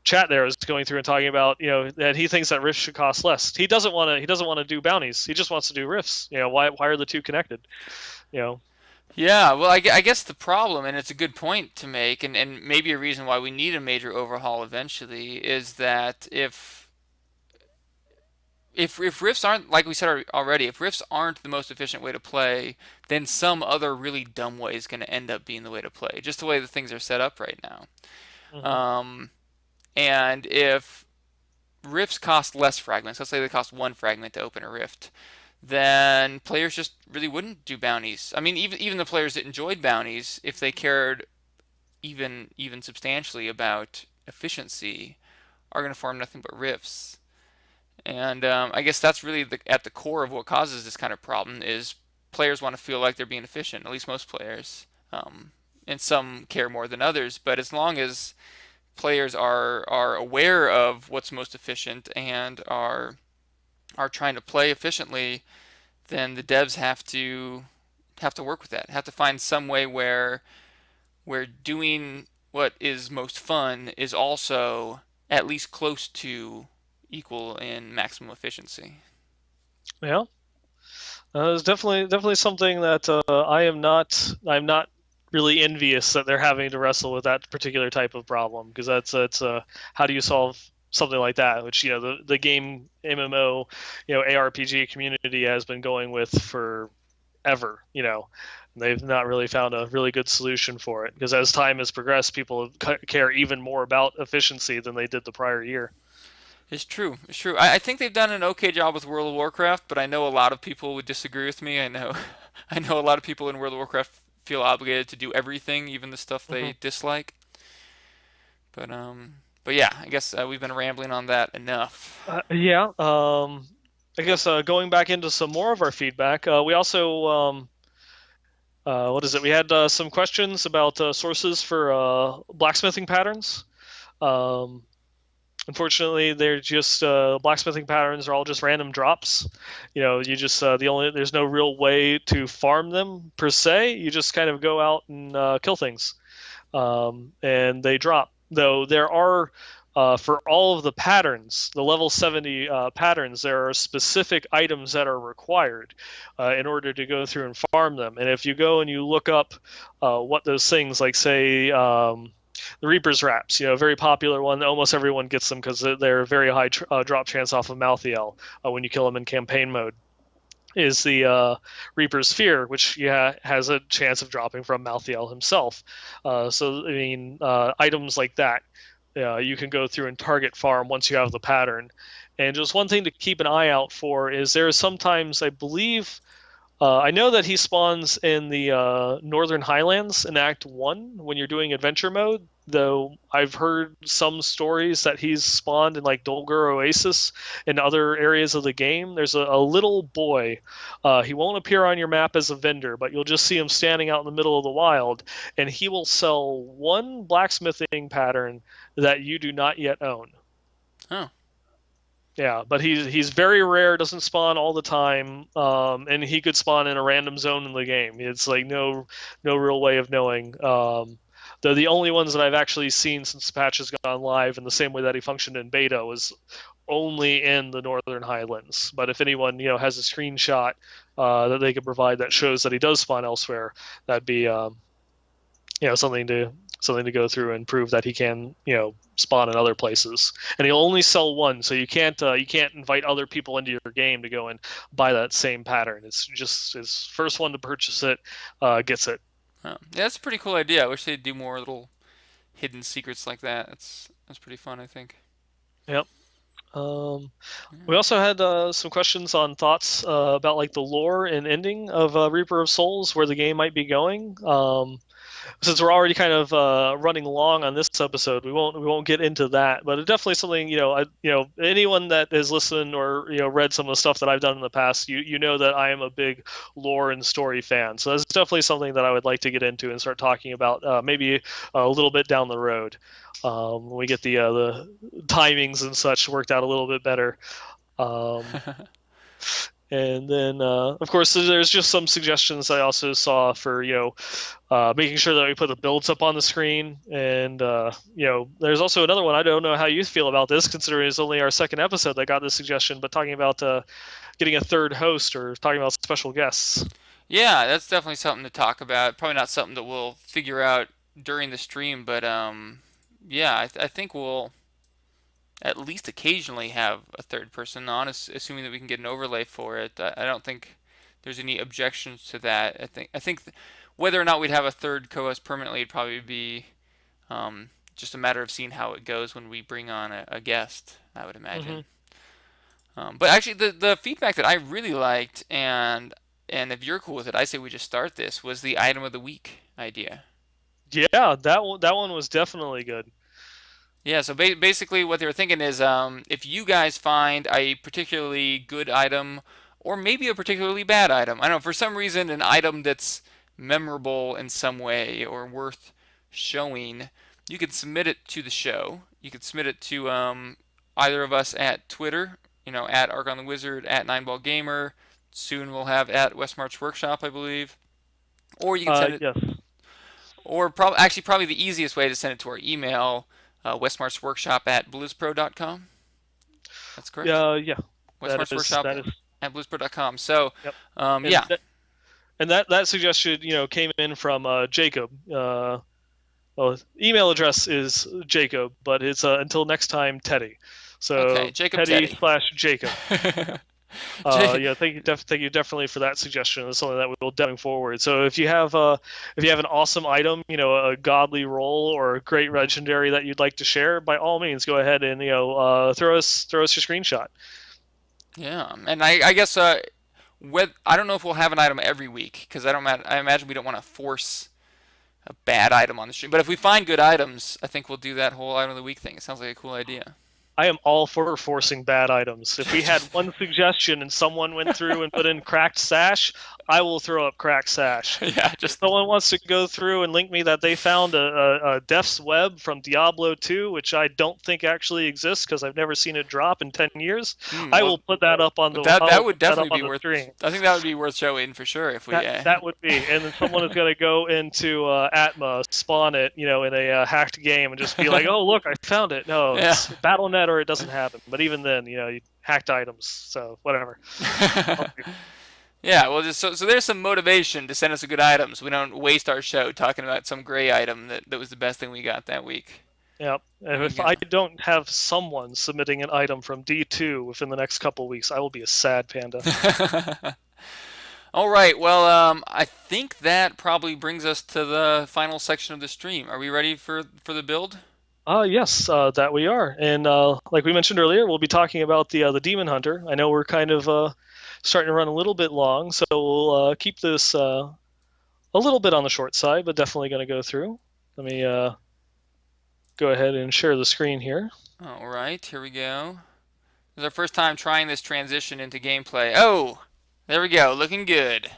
chat there is going through and talking about that he thinks that rifts should cost less. He doesn't want to do bounties. He just wants to do rifts. Why are the two connected? You know. Yeah, well, I guess the problem, and it's a good point to make, and maybe a reason why we need a major overhaul eventually, is that if rifts aren't, like we said already, if rifts aren't the most efficient way to play, then some other really dumb way is going to end up being the way to play, just the way the things are set up right now. Hmm. Um, and if rifts cost less fragments, let's say they cost one fragment to open a rift, then players just really wouldn't do bounties. I mean, even the players that enjoyed bounties, if they cared even substantially about efficiency, are going to farm nothing but rifts. And I guess that's really at the core of what causes this kind of problem is players want to feel like they're being efficient. At least most players, and some care more than others. But as long as players are aware of what's most efficient and are trying to play efficiently, then the devs have to work with that. Have to find some way where doing what is most fun is also at least close to equal in maximum efficiency. Yeah. It's definitely something that I'm not really envious that they're having to wrestle with that particular type of problem because that's how do you solve something like that, which the game MMO, ARPG community has been going with for ever. They've not really found a really good solution for it because as time has progressed, people care even more about efficiency than they did the prior year. It's true. It's true. I think they've done an okay job with World of Warcraft, but I know a lot of people would disagree with me. I know, I know a lot of people in World of Warcraft feel obligated to do everything, even the stuff Hmm. they dislike. But yeah, I guess we've been rambling on that enough. Yeah. I guess going back into some more of our feedback, we also what is it? We had some questions about sources for blacksmithing patterns. Um, Unfortunately, they're just blacksmithing patterns are all just random drops. You just there's no real way to farm them per se. You just kind of go out and kill things, and they drop. Though there are for all of the patterns, the level 70 patterns, there are specific items that are required in order to go through and farm them. And if you go and you look up what those things, like say the Reaper's Wraps, a very popular one. Almost everyone gets them because they're very high drop chance off of Malthael when you kill them in campaign mode. Is the Reaper's Fear, which has a chance of dropping from Malthael himself. So I mean, items like that, you can go through and target farm once you have the pattern. And just one thing to keep an eye out for is there is sometimes, I believe, I know that he spawns in the Northern Highlands in Act 1 when you're doing adventure mode, though I've heard some stories that he's spawned in like Dolgur Oasis and other areas of the game. There's a little boy. He won't appear on your map as a vendor, but you'll just see him standing out in the middle of the wild, and he will sell one blacksmithing pattern that you do not yet own. Oh, Yeah, but he's very rare, doesn't spawn all the time, and he could spawn in a random zone in the game. It's like no real way of knowing. They're the only ones that I've actually seen since the patch has gone live, in the same way that he functioned in beta, was only in the Northern Highlands. But if anyone has a screenshot that they could provide that shows that he does spawn elsewhere, that'd be something to go through and prove that he can spawn in other places. And he'll only sell one, so you can't invite other people into your game to go and buy that same pattern. It's just his first one to purchase it gets it. oh. Yeah, that's a pretty cool idea. I wish they'd do more little hidden secrets like that. That's pretty fun, I think. Yep. Um, Yeah. we also had some questions on thoughts about like the lore and ending of Reaper of Souls, where the game might be going. Since we're already kind of running long on this episode, we won't get into that. But it's definitely something anyone that has listened or read some of the stuff that I've done in the past, you know that I am a big lore and story fan. So that's definitely something that I would like to get into and start talking about maybe a little bit down the road when we get the timings and such worked out a little bit better. Um, and then, of course, there's just some suggestions I also saw for making sure that we put the builds up on the screen. And there's also another one. I don't know how you feel about this, considering it's only our second episode that got this suggestion. But talking about getting a third host or talking about special guests. Yeah, that's definitely something to talk about. Probably not something that we'll figure out during the stream, but yeah, I think we'll at least occasionally have a third person on, assuming that we can get an overlay for it. I don't think there's any objections to that. I think whether or not we'd have a third co-host permanently would probably be just a matter of seeing how it goes when we bring on a guest, I would Hmm. imagine. But actually, the feedback that I really liked, and if you're cool with it, I say we just start this, was the item of the week idea. Yeah, that one was definitely good. Yeah, so basically what they were thinking is if you guys find a particularly good item or maybe a particularly bad item, I don't know, for some reason an item that's memorable in some way or worth showing, you can submit it to the show. You can submit it to either of us at Twitter, at Argon the Wizard, at Nineball Gamer. Soon we'll have at Westmarch Workshop, I believe. Or you can send it, Yes. or actually probably the easiest way to send it to our email, westmarchworkshop at bluespro.com. That's correct. Yeah. That is Westmarchworkshop that is. at bluespro.com. So, Yep. And yeah. And that suggestion, came in from Jacob. Well, email address is Jacob, but it's until next time, Teddy. Okay, So Jacob Teddy Teddy. slash Jacob. J- Thank you definitely for that suggestion. It's something that we will going forward. So if you have an awesome item, a godly roll or a great legendary that you'd like to share, by all means, go ahead and throw us your screenshot. yeah, and I guess I don't know if we'll have an item every week because I imagine we don't want to force a bad item on the stream. But if we find good items, I think we'll do that whole item of the week thing. It sounds like a cool idea. I am all for forcing bad items. If we had one suggestion and someone went through and put in cracked sash, I will throw up cracked sash. Yeah, If someone wants to go through and link me that they found a Death's Web from Diablo 2, which I don't think actually exists because I've never seen it drop in 10 years, I will put that up on the that would definitely be worth. stream. I think that would be worth showing for sure if we. That would be, and then someone is going to go into Atma, spawn it, in a hacked game, and just be like, "Oh, look, I found it." No, it's BattleNet or it doesn't happen. But even then, hacked items, so whatever. Yeah, well, so there's some motivation to send us a good item, so we don't waste our show talking about some gray item that was the best thing we got that week. Yep. And if I don't have someone submitting an item from D2 within the next couple weeks, I will be a sad panda. All right, well, I think that probably brings us to the final section of the stream. Are we ready for the build? Yes, that we are. And like we mentioned earlier, we'll be talking about the Demon Hunter. I know we're kind of starting to run a little bit long, so we'll keep this a little bit on the short side, but definitely going to go through. Let me go ahead and share the screen here. All right, here we go. This is our first time trying this transition into gameplay. Oh, there we go, looking good.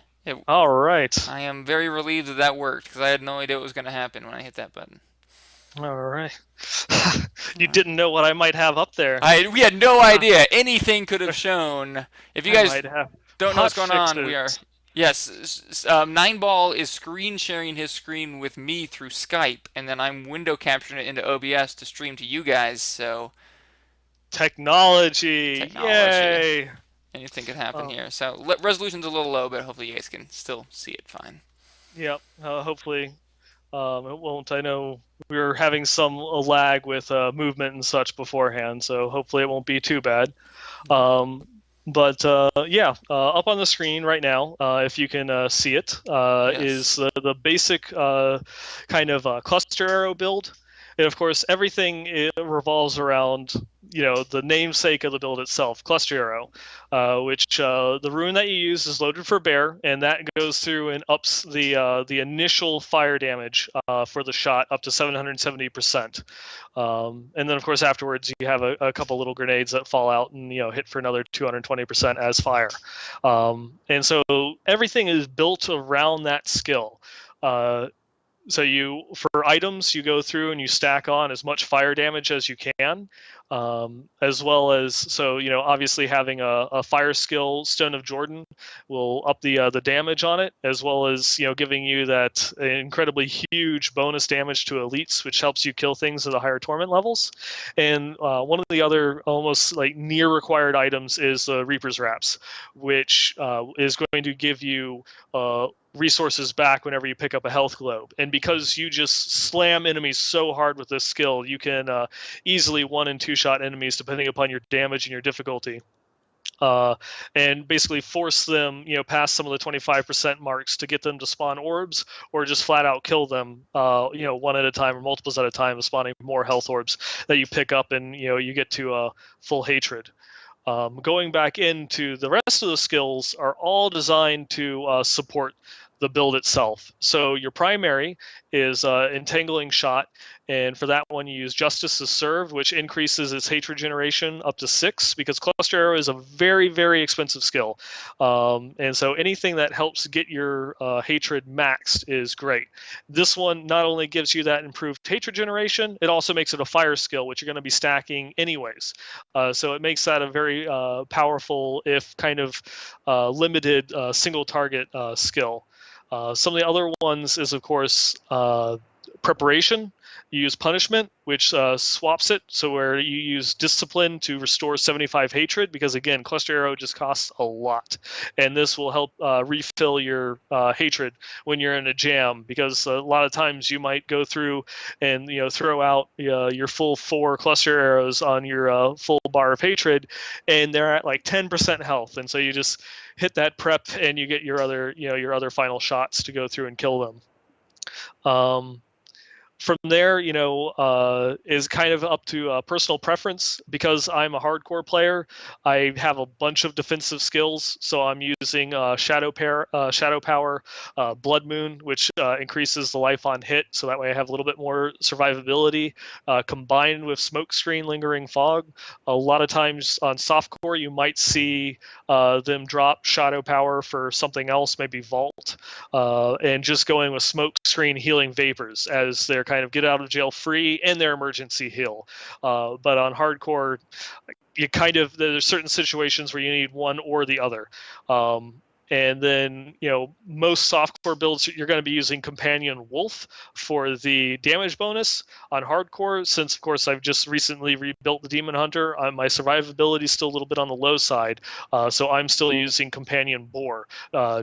All right. I am very relieved that worked because I had no idea what was going to happen when I hit that button. All right. You didn't know what I might have up there. We had no idea. Anything could have shown. If you guys don't know what's going on, we are. Yes, Nineball is screen sharing his screen with me through Skype, and then I'm window capturing it into OBS to stream to you guys. So technology. Yay! Anything could happen here. So resolution's a little low, but hopefully you guys can still see it fine. Yep. Hopefully it won't. I know we were having some lag with movement and such beforehand, so hopefully it won't be too bad. But yeah, up on the screen right now, if you can see it, yes. is the basic kind of cluster arrow build. And of course, everything revolves around, the namesake of the build itself, cluster arrow, which the rune that you use is loaded for bear, and that goes through and ups the initial fire damage for the shot up to 770%. And then, of course, afterwards, you have a couple little grenades that fall out and, hit for another 220% as fire. And so everything is built around that skill. So for items, you go through and you stack on as much fire damage as you can, as well as, obviously having a fire skill, Stone of Jordan, will up the damage on it, as well as, giving you that incredibly huge bonus damage to elites, which helps you kill things at the higher torment levels. And one of the other almost like near required items is the Reaper's Wraps, which is going to give you resources back whenever you pick up a health globe. And because you just slam enemies so hard with this skill, you can easily 1- and 2-shot enemies depending upon your damage and your difficulty. And basically force them, past some of the 25% marks to get them to spawn orbs, or just flat out kill them, one at a time or multiples at a time, spawning more health orbs that you pick up, and you get to full hatred. Going back into the rest of the skills are all designed to support the build itself. So your primary is Entangling Shot, and for that one you use Justice as Serve, which increases its hatred generation up to 6, because Cluster Arrow is a very, very expensive skill. And so anything that helps get your hatred maxed is great. This one not only gives you that improved hatred generation, it also makes it a fire skill, which you're going to be stacking anyways. So it makes that a very powerful, if kind of limited single target skill. Some of the other ones is, of course, preparation. You use punishment, which swaps it, so where you use discipline to restore 75 hatred, because again, cluster arrow just costs a lot, and this will help refill your hatred when you're in a jam, because a lot of times you might go through and throw out your full 4 cluster arrows on your full bar of hatred, and they're at like 10% health, and so you just hit that prep and you get your other final shots to go through and kill them. From there, is kind of up to personal preference. Because I'm a hardcore player, I have a bunch of defensive skills. So I'm using Shadow Power, Blood Moon, which increases the life on hit. So that way I have a little bit more survivability, combined with Smoke Screen, Lingering Fog. A lot of times on softcore, you might see them drop Shadow Power for something else, maybe Vault, and just going with Smoke Screen, Healing Vapors as their kind of get out of jail free and their emergency heal. But on hardcore, there's certain situations where you need one or the other. And then, most softcore builds, you're going to be using Companion Wolf for the damage bonus. On hardcore, since, of course, I've just recently rebuilt the Demon Hunter, my survivability is still a little bit on the low side. So I'm still using Companion Boar,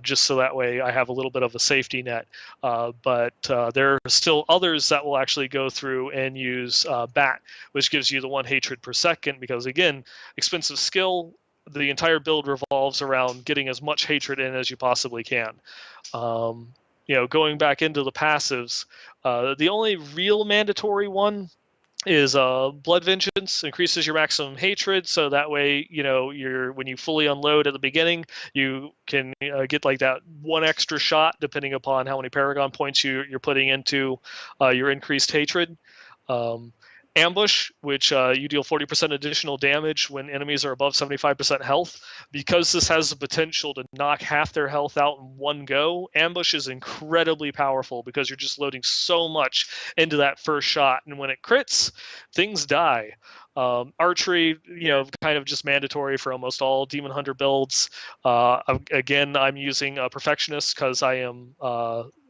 just so that way I have a little bit of a safety net. But there are still others that will actually go through and use Bat, which gives you the 1 hatred per second, because, again, expensive skill. The entire build revolves around getting as much hatred in as you possibly can. Going back into the passives, the only real mandatory one is Blood Vengeance. Increases your maximum hatred, so that way when you fully unload at the beginning, you can get like that 1 extra shot depending upon how many Paragon points you're putting into your increased hatred. Ambush, which you deal 40% additional damage when enemies are above 75% health. Because this has the potential to knock half their health out in one go, Ambush is incredibly powerful because you're just loading so much into that first shot. And when it crits, things die. Archery, kind of just mandatory for almost all Demon Hunter builds. Again, I'm using Perfectionist because I am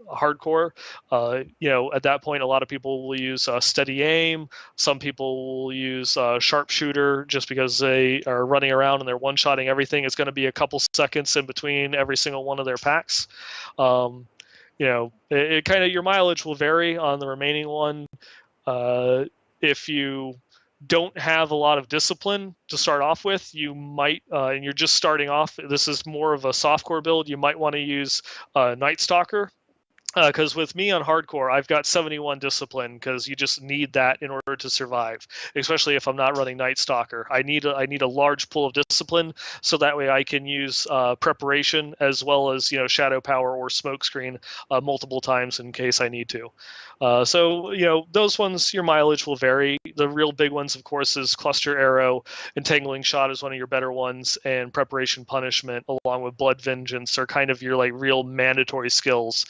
hardcore. At that point, a lot of people will use steady aim. Some people will use sharpshooter just because they are running around and they're one-shotting everything. It's going to be a couple seconds in between every single one of their packs. It kind of, your mileage will vary on the remaining one. If you don't have a lot of discipline to start off with, you might, and you're just starting off, this is more of a softcore build, you might want to use Night Stalker. Because with me on hardcore, I've got 71 discipline because you just need that in order to survive, especially if I'm not running Night Stalker. I need a large pool of discipline so that way I can use preparation as well as Shadow Power or Smoke Screen multiple times in case I need to. So those ones, your mileage will vary. The real big ones, of course, is Cluster Arrow. Entangling Shot is one of your better ones, and Preparation Punishment along with Blood Vengeance are kind of your real mandatory skills.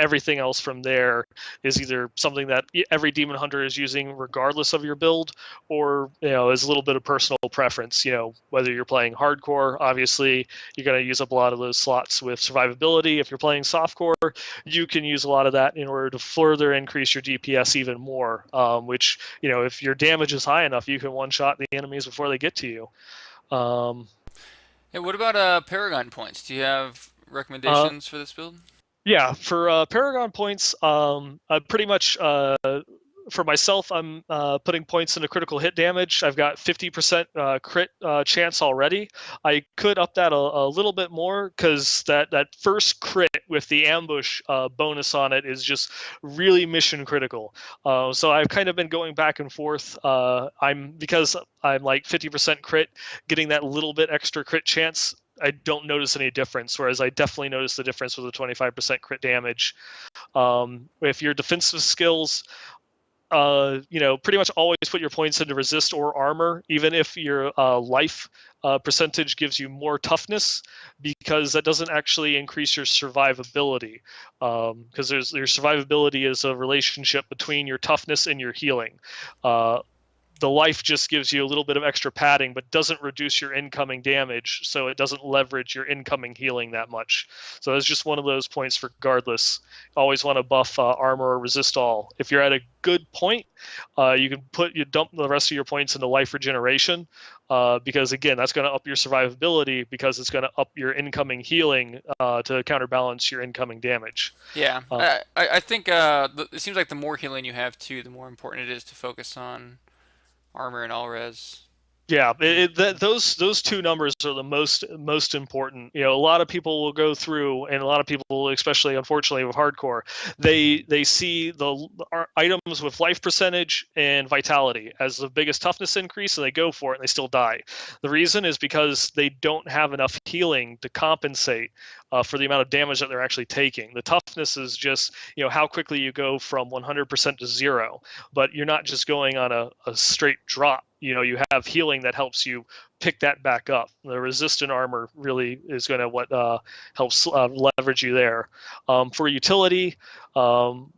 Everything else from there is either something that every Demon Hunter is using regardless of your build, or is a little bit of personal preference. Whether you're playing hardcore, obviously you're going to use up a lot of those slots with survivability. If you're playing softcore, you can use a lot of that in order to further increase your DPS even more, which if your damage is high enough, you can one-shot the enemies before they get to you. Hey, what about Paragon points? Do you have recommendations for this build? Yeah, for Paragon points, pretty much for myself, I'm putting points into critical hit damage. I've got 50% crit chance already. I could up that a little bit more because that first crit with the ambush bonus on it is just really mission critical. So I've kind of been going back and forth. Because I'm like 50% crit, getting that little bit extra crit chance, I don't notice any difference, whereas I definitely notice the difference with the 25% crit damage. If your defensive skills, pretty much always put your points into resist or armor, even if your life percentage gives you more toughness, because that doesn't actually increase your survivability. Because your survivability is a relationship between your toughness and your healing. the life just gives you a little bit of extra padding, but doesn't reduce your incoming damage, so it doesn't leverage your incoming healing that much. So that's just one of those points regardless. Always want to buff armor or resist all. If you're at a good point, you dump the rest of your points into life regeneration, because again, that's going to up your survivability because it's going to up your incoming healing to counterbalance your incoming damage. Yeah, I think it seems like the more healing you have too, the more important it is to focus on armor and all res. Yeah, those two numbers are the most important. A lot of people will go through, and a lot of people, especially unfortunately with hardcore, they see the items with life percentage and vitality as the biggest toughness increase, and they go for it, and they still die. The reason is because they don't have enough healing to compensate for the amount of damage that they're actually taking. The toughness is just how quickly you go from 100% to 0, but you're not just going on a straight drop. You have healing that helps you pick that back up. The resistant armor really is going to what helps leverage you there. For utility, for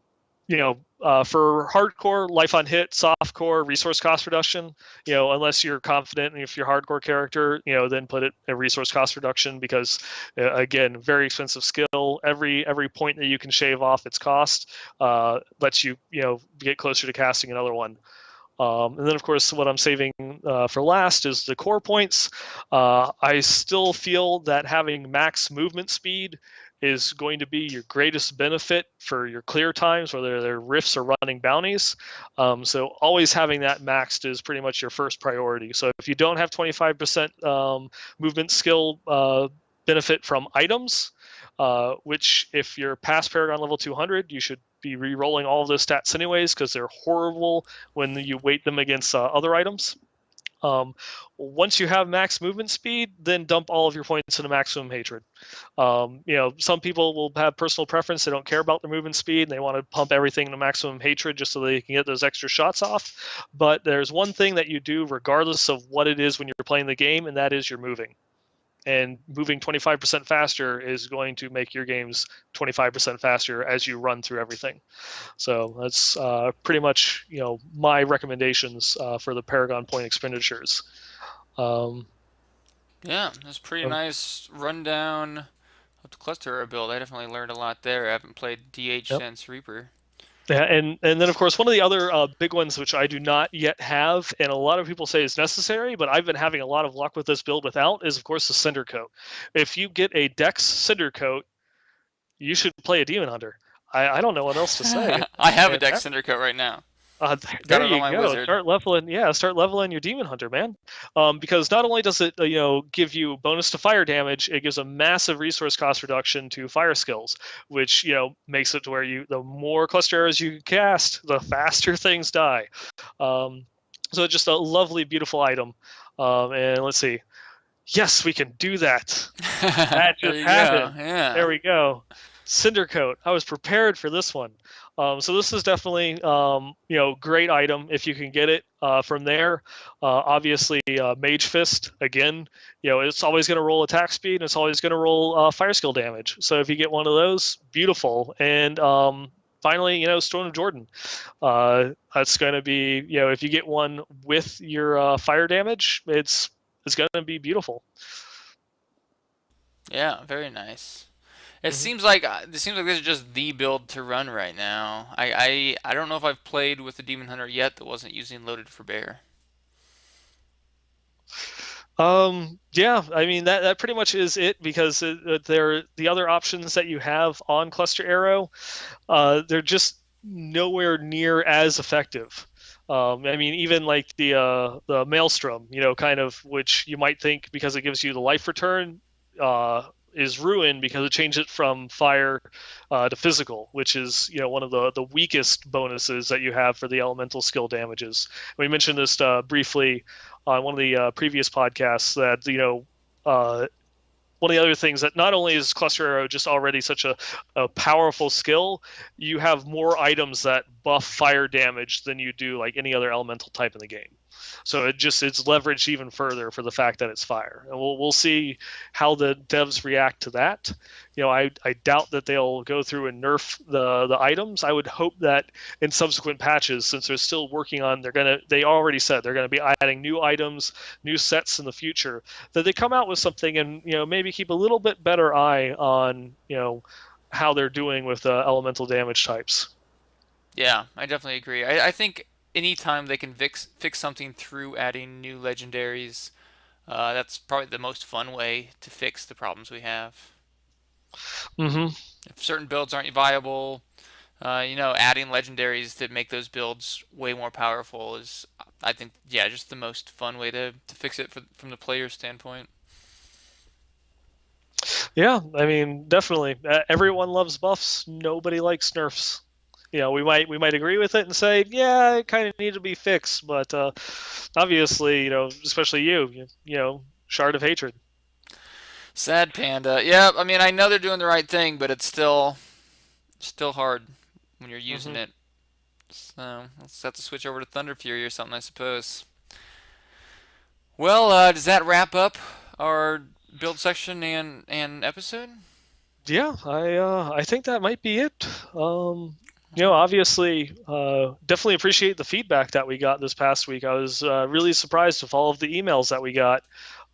hardcore, life on hit, softcore, resource cost reduction. Unless you're confident if you're a hardcore character, then put it a resource cost reduction because, again, very expensive skill. Every point that you can shave off its cost lets you get closer to casting another one. And then, of course, what I'm saving for last is the core points. I still feel that having max movement speed is going to be your greatest benefit for your clear times, whether they're rifts or running bounties. So always having that maxed is pretty much your first priority. So if you don't have 25% movement skill benefit from items, which if you're past Paragon level 200, you should be re-rolling all of those stats anyways because they're horrible when you weight them against other items. Once you have max movement speed, then dump all of your points into maximum hatred. Some people will have personal preference. They don't care about their movement speed. And they want to pump everything into maximum hatred just so they can get those extra shots off. But there's one thing that you do regardless of what it is when you're playing the game, and that is you're moving. And moving 25% faster is going to make your games 25% faster as you run through everything. So that's pretty much my recommendations for the Paragon point expenditures. Yeah, that's pretty nice rundown of the cluster build. I definitely learned a lot there. I haven't played DH since Reaper. Yeah, and then of course one of the other big ones which I do not yet have, and a lot of people say is necessary, but I've been having a lot of luck with this build without, is of course the Cinder Coat. If you get a Dex Cinder Coat, you should play a Demon Hunter. I don't know what else to say. I have a Dex Cinder Coat right now. There you go. Wizard. Start leveling your Demon Hunter, man. Because not only does it give you bonus to fire damage, it gives a massive resource cost reduction to fire skills, which makes it to where the more cluster arrows you cast, the faster things die. So just a lovely, beautiful item. And let's see. Yes, we can do that. That just happened. Yeah. There we go. Cinder Coat. I was prepared for this one. So this is definitely, great item if you can get it from there. Obviously, Mage Fist, again, it's always going to roll attack speed, and it's always going to roll fire skill damage. So if you get one of those, beautiful. And finally, Stone of Jordan. That's going to be, if you get one with your fire damage, it's going to be beautiful. Yeah, very nice. It seems like this is just the build to run right now. I don't know if I've played with the Demon Hunter yet that wasn't using Loaded for Bear. Yeah, I mean that pretty much is it because the other options that you have on Cluster Arrow, they're just nowhere near as effective. I mean, even like the Maelstrom, kind of, which you might think because it gives you the life return, is ruined because it changed it from fire to physical, which is one of the weakest bonuses that you have for the elemental skill damages. We mentioned this briefly on one of the previous podcasts that one of the other things that not only is Cluster Arrow just already such a powerful skill, you have more items that buff fire damage than you do like any other elemental type in the game. So it's leveraged even further for the fact that it's fire. And we'll see how the devs react to that. I doubt that they'll go through and nerf the items. I would hope that in subsequent patches, since they're still working on, they already said they're gonna be adding new items, new sets in the future, that they come out with something and maybe keep a little bit better eye on how they're doing with elemental damage types. Yeah, I definitely agree. I think anytime they can fix something through adding new legendaries, that's probably the most fun way to fix the problems we have. Mm-hmm. If certain builds aren't viable, adding legendaries that make those builds way more powerful is, I think, yeah, just the most fun way to fix it from the player's standpoint. Yeah, I mean, definitely. Everyone loves buffs. Nobody likes nerfs. We might agree with it and say, yeah, it kind of needed to be fixed, but obviously, especially Shard of Hatred. Sad Panda. Yeah, I mean, I know they're doing the right thing, but it's still hard when you're using it. So let's have to switch over to Thunder Fury or something, I suppose. Well, does that wrap up our build section and episode? Yeah, I think that might be it. Obviously, definitely appreciate the feedback that we got this past week. I was really surprised with all of the emails that we got.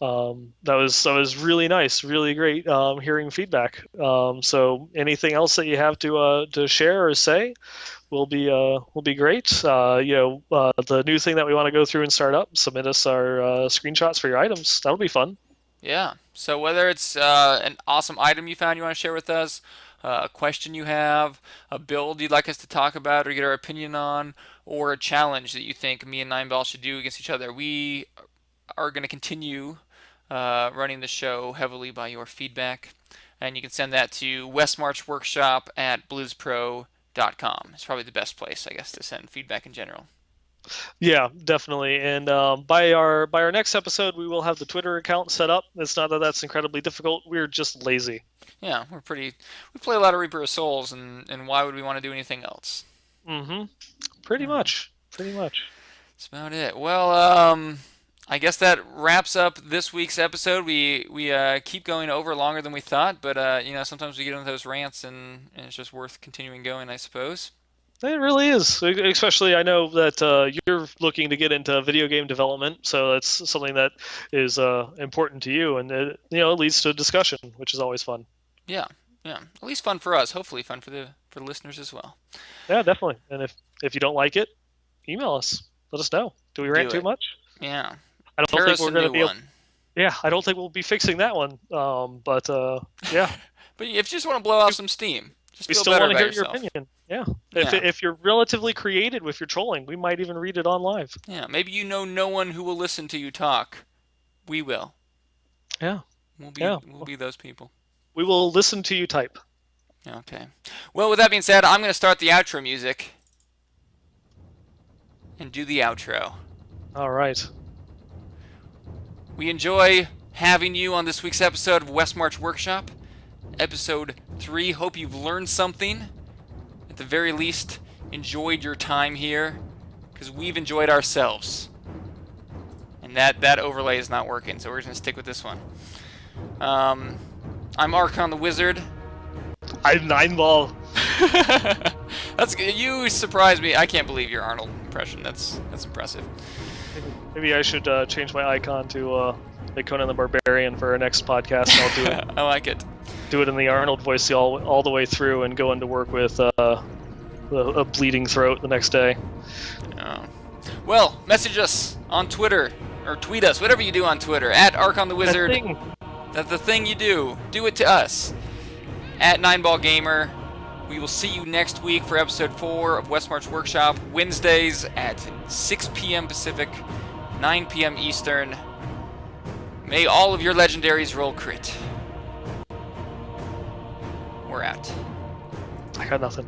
That was really nice, really great hearing feedback. So anything else that you have to share or say will be great. The new thing that we want to go through and start up, submit us our screenshots for your items. That'll be fun. Yeah. So whether it's an awesome item you found you want to share with us, a question you have, a build you'd like us to talk about or get our opinion on, or a challenge that you think me and Nineball should do against each other, we are going to continue running the show heavily by your feedback. And you can send that to westmarchworkshop@bluespro.com. It's probably the best place, I guess, to send feedback in general. Yeah, definitely. And by our next episode, we will have the Twitter account set up. It's not that that's incredibly difficult. We're just lazy. Yeah, we play a lot of Reaper of Souls, and why would we want to do anything else? Mm-hmm. Pretty much. That's about it. Well, I guess that wraps up this week's episode. We keep going over longer than we thought, but sometimes we get into those rants, and it's just worth continuing going, I suppose. It really is. Especially, I know that you're looking to get into video game development, so that's something that is important to you, and it leads to a discussion, which is always fun. Yeah. At least fun for us. Hopefully, fun for the listeners as well. Yeah, definitely. And if you don't like it, email us. Let us know. Do we rant too much? Yeah. I don't think we're going to be. I don't think we'll be fixing that one. But yeah. But if you just want to blow off some steam, we still want to hear your opinion. Yeah. If you're relatively creative with your trolling, we might even read it on live. Yeah. Maybe no one who will listen to you talk. We will. Yeah. We'll be those people. We will listen to you type. Okay. Well, with that being said, I'm going to start the outro music and do the outro. All right. We enjoy having you on this week's episode of Westmarch Workshop, episode 3. Hope you've learned something. At the very least, enjoyed your time here, because we've enjoyed ourselves. And that overlay is not working, so we're going to stick with this one. I'm Archon the Wizard. I'm Nineball. That's good. You surprised me. I can't believe your Arnold impression. That's impressive. Maybe I should change my icon to Conan the Barbarian for our next podcast. I'll do it. I like it. Do it in the Arnold voice all the way through, and go into work with a bleeding throat the next day. Oh. Well, message us on Twitter or tweet us, whatever you do on Twitter, @Archon the Wizard. That's the thing you do. Do it to us. @NineballGamer. We will see you next week for episode 4 of Westmarch Workshop, Wednesdays at 6 p.m. Pacific, 9 p.m. Eastern. May all of your legendaries roll crit. We're out. I got nothing.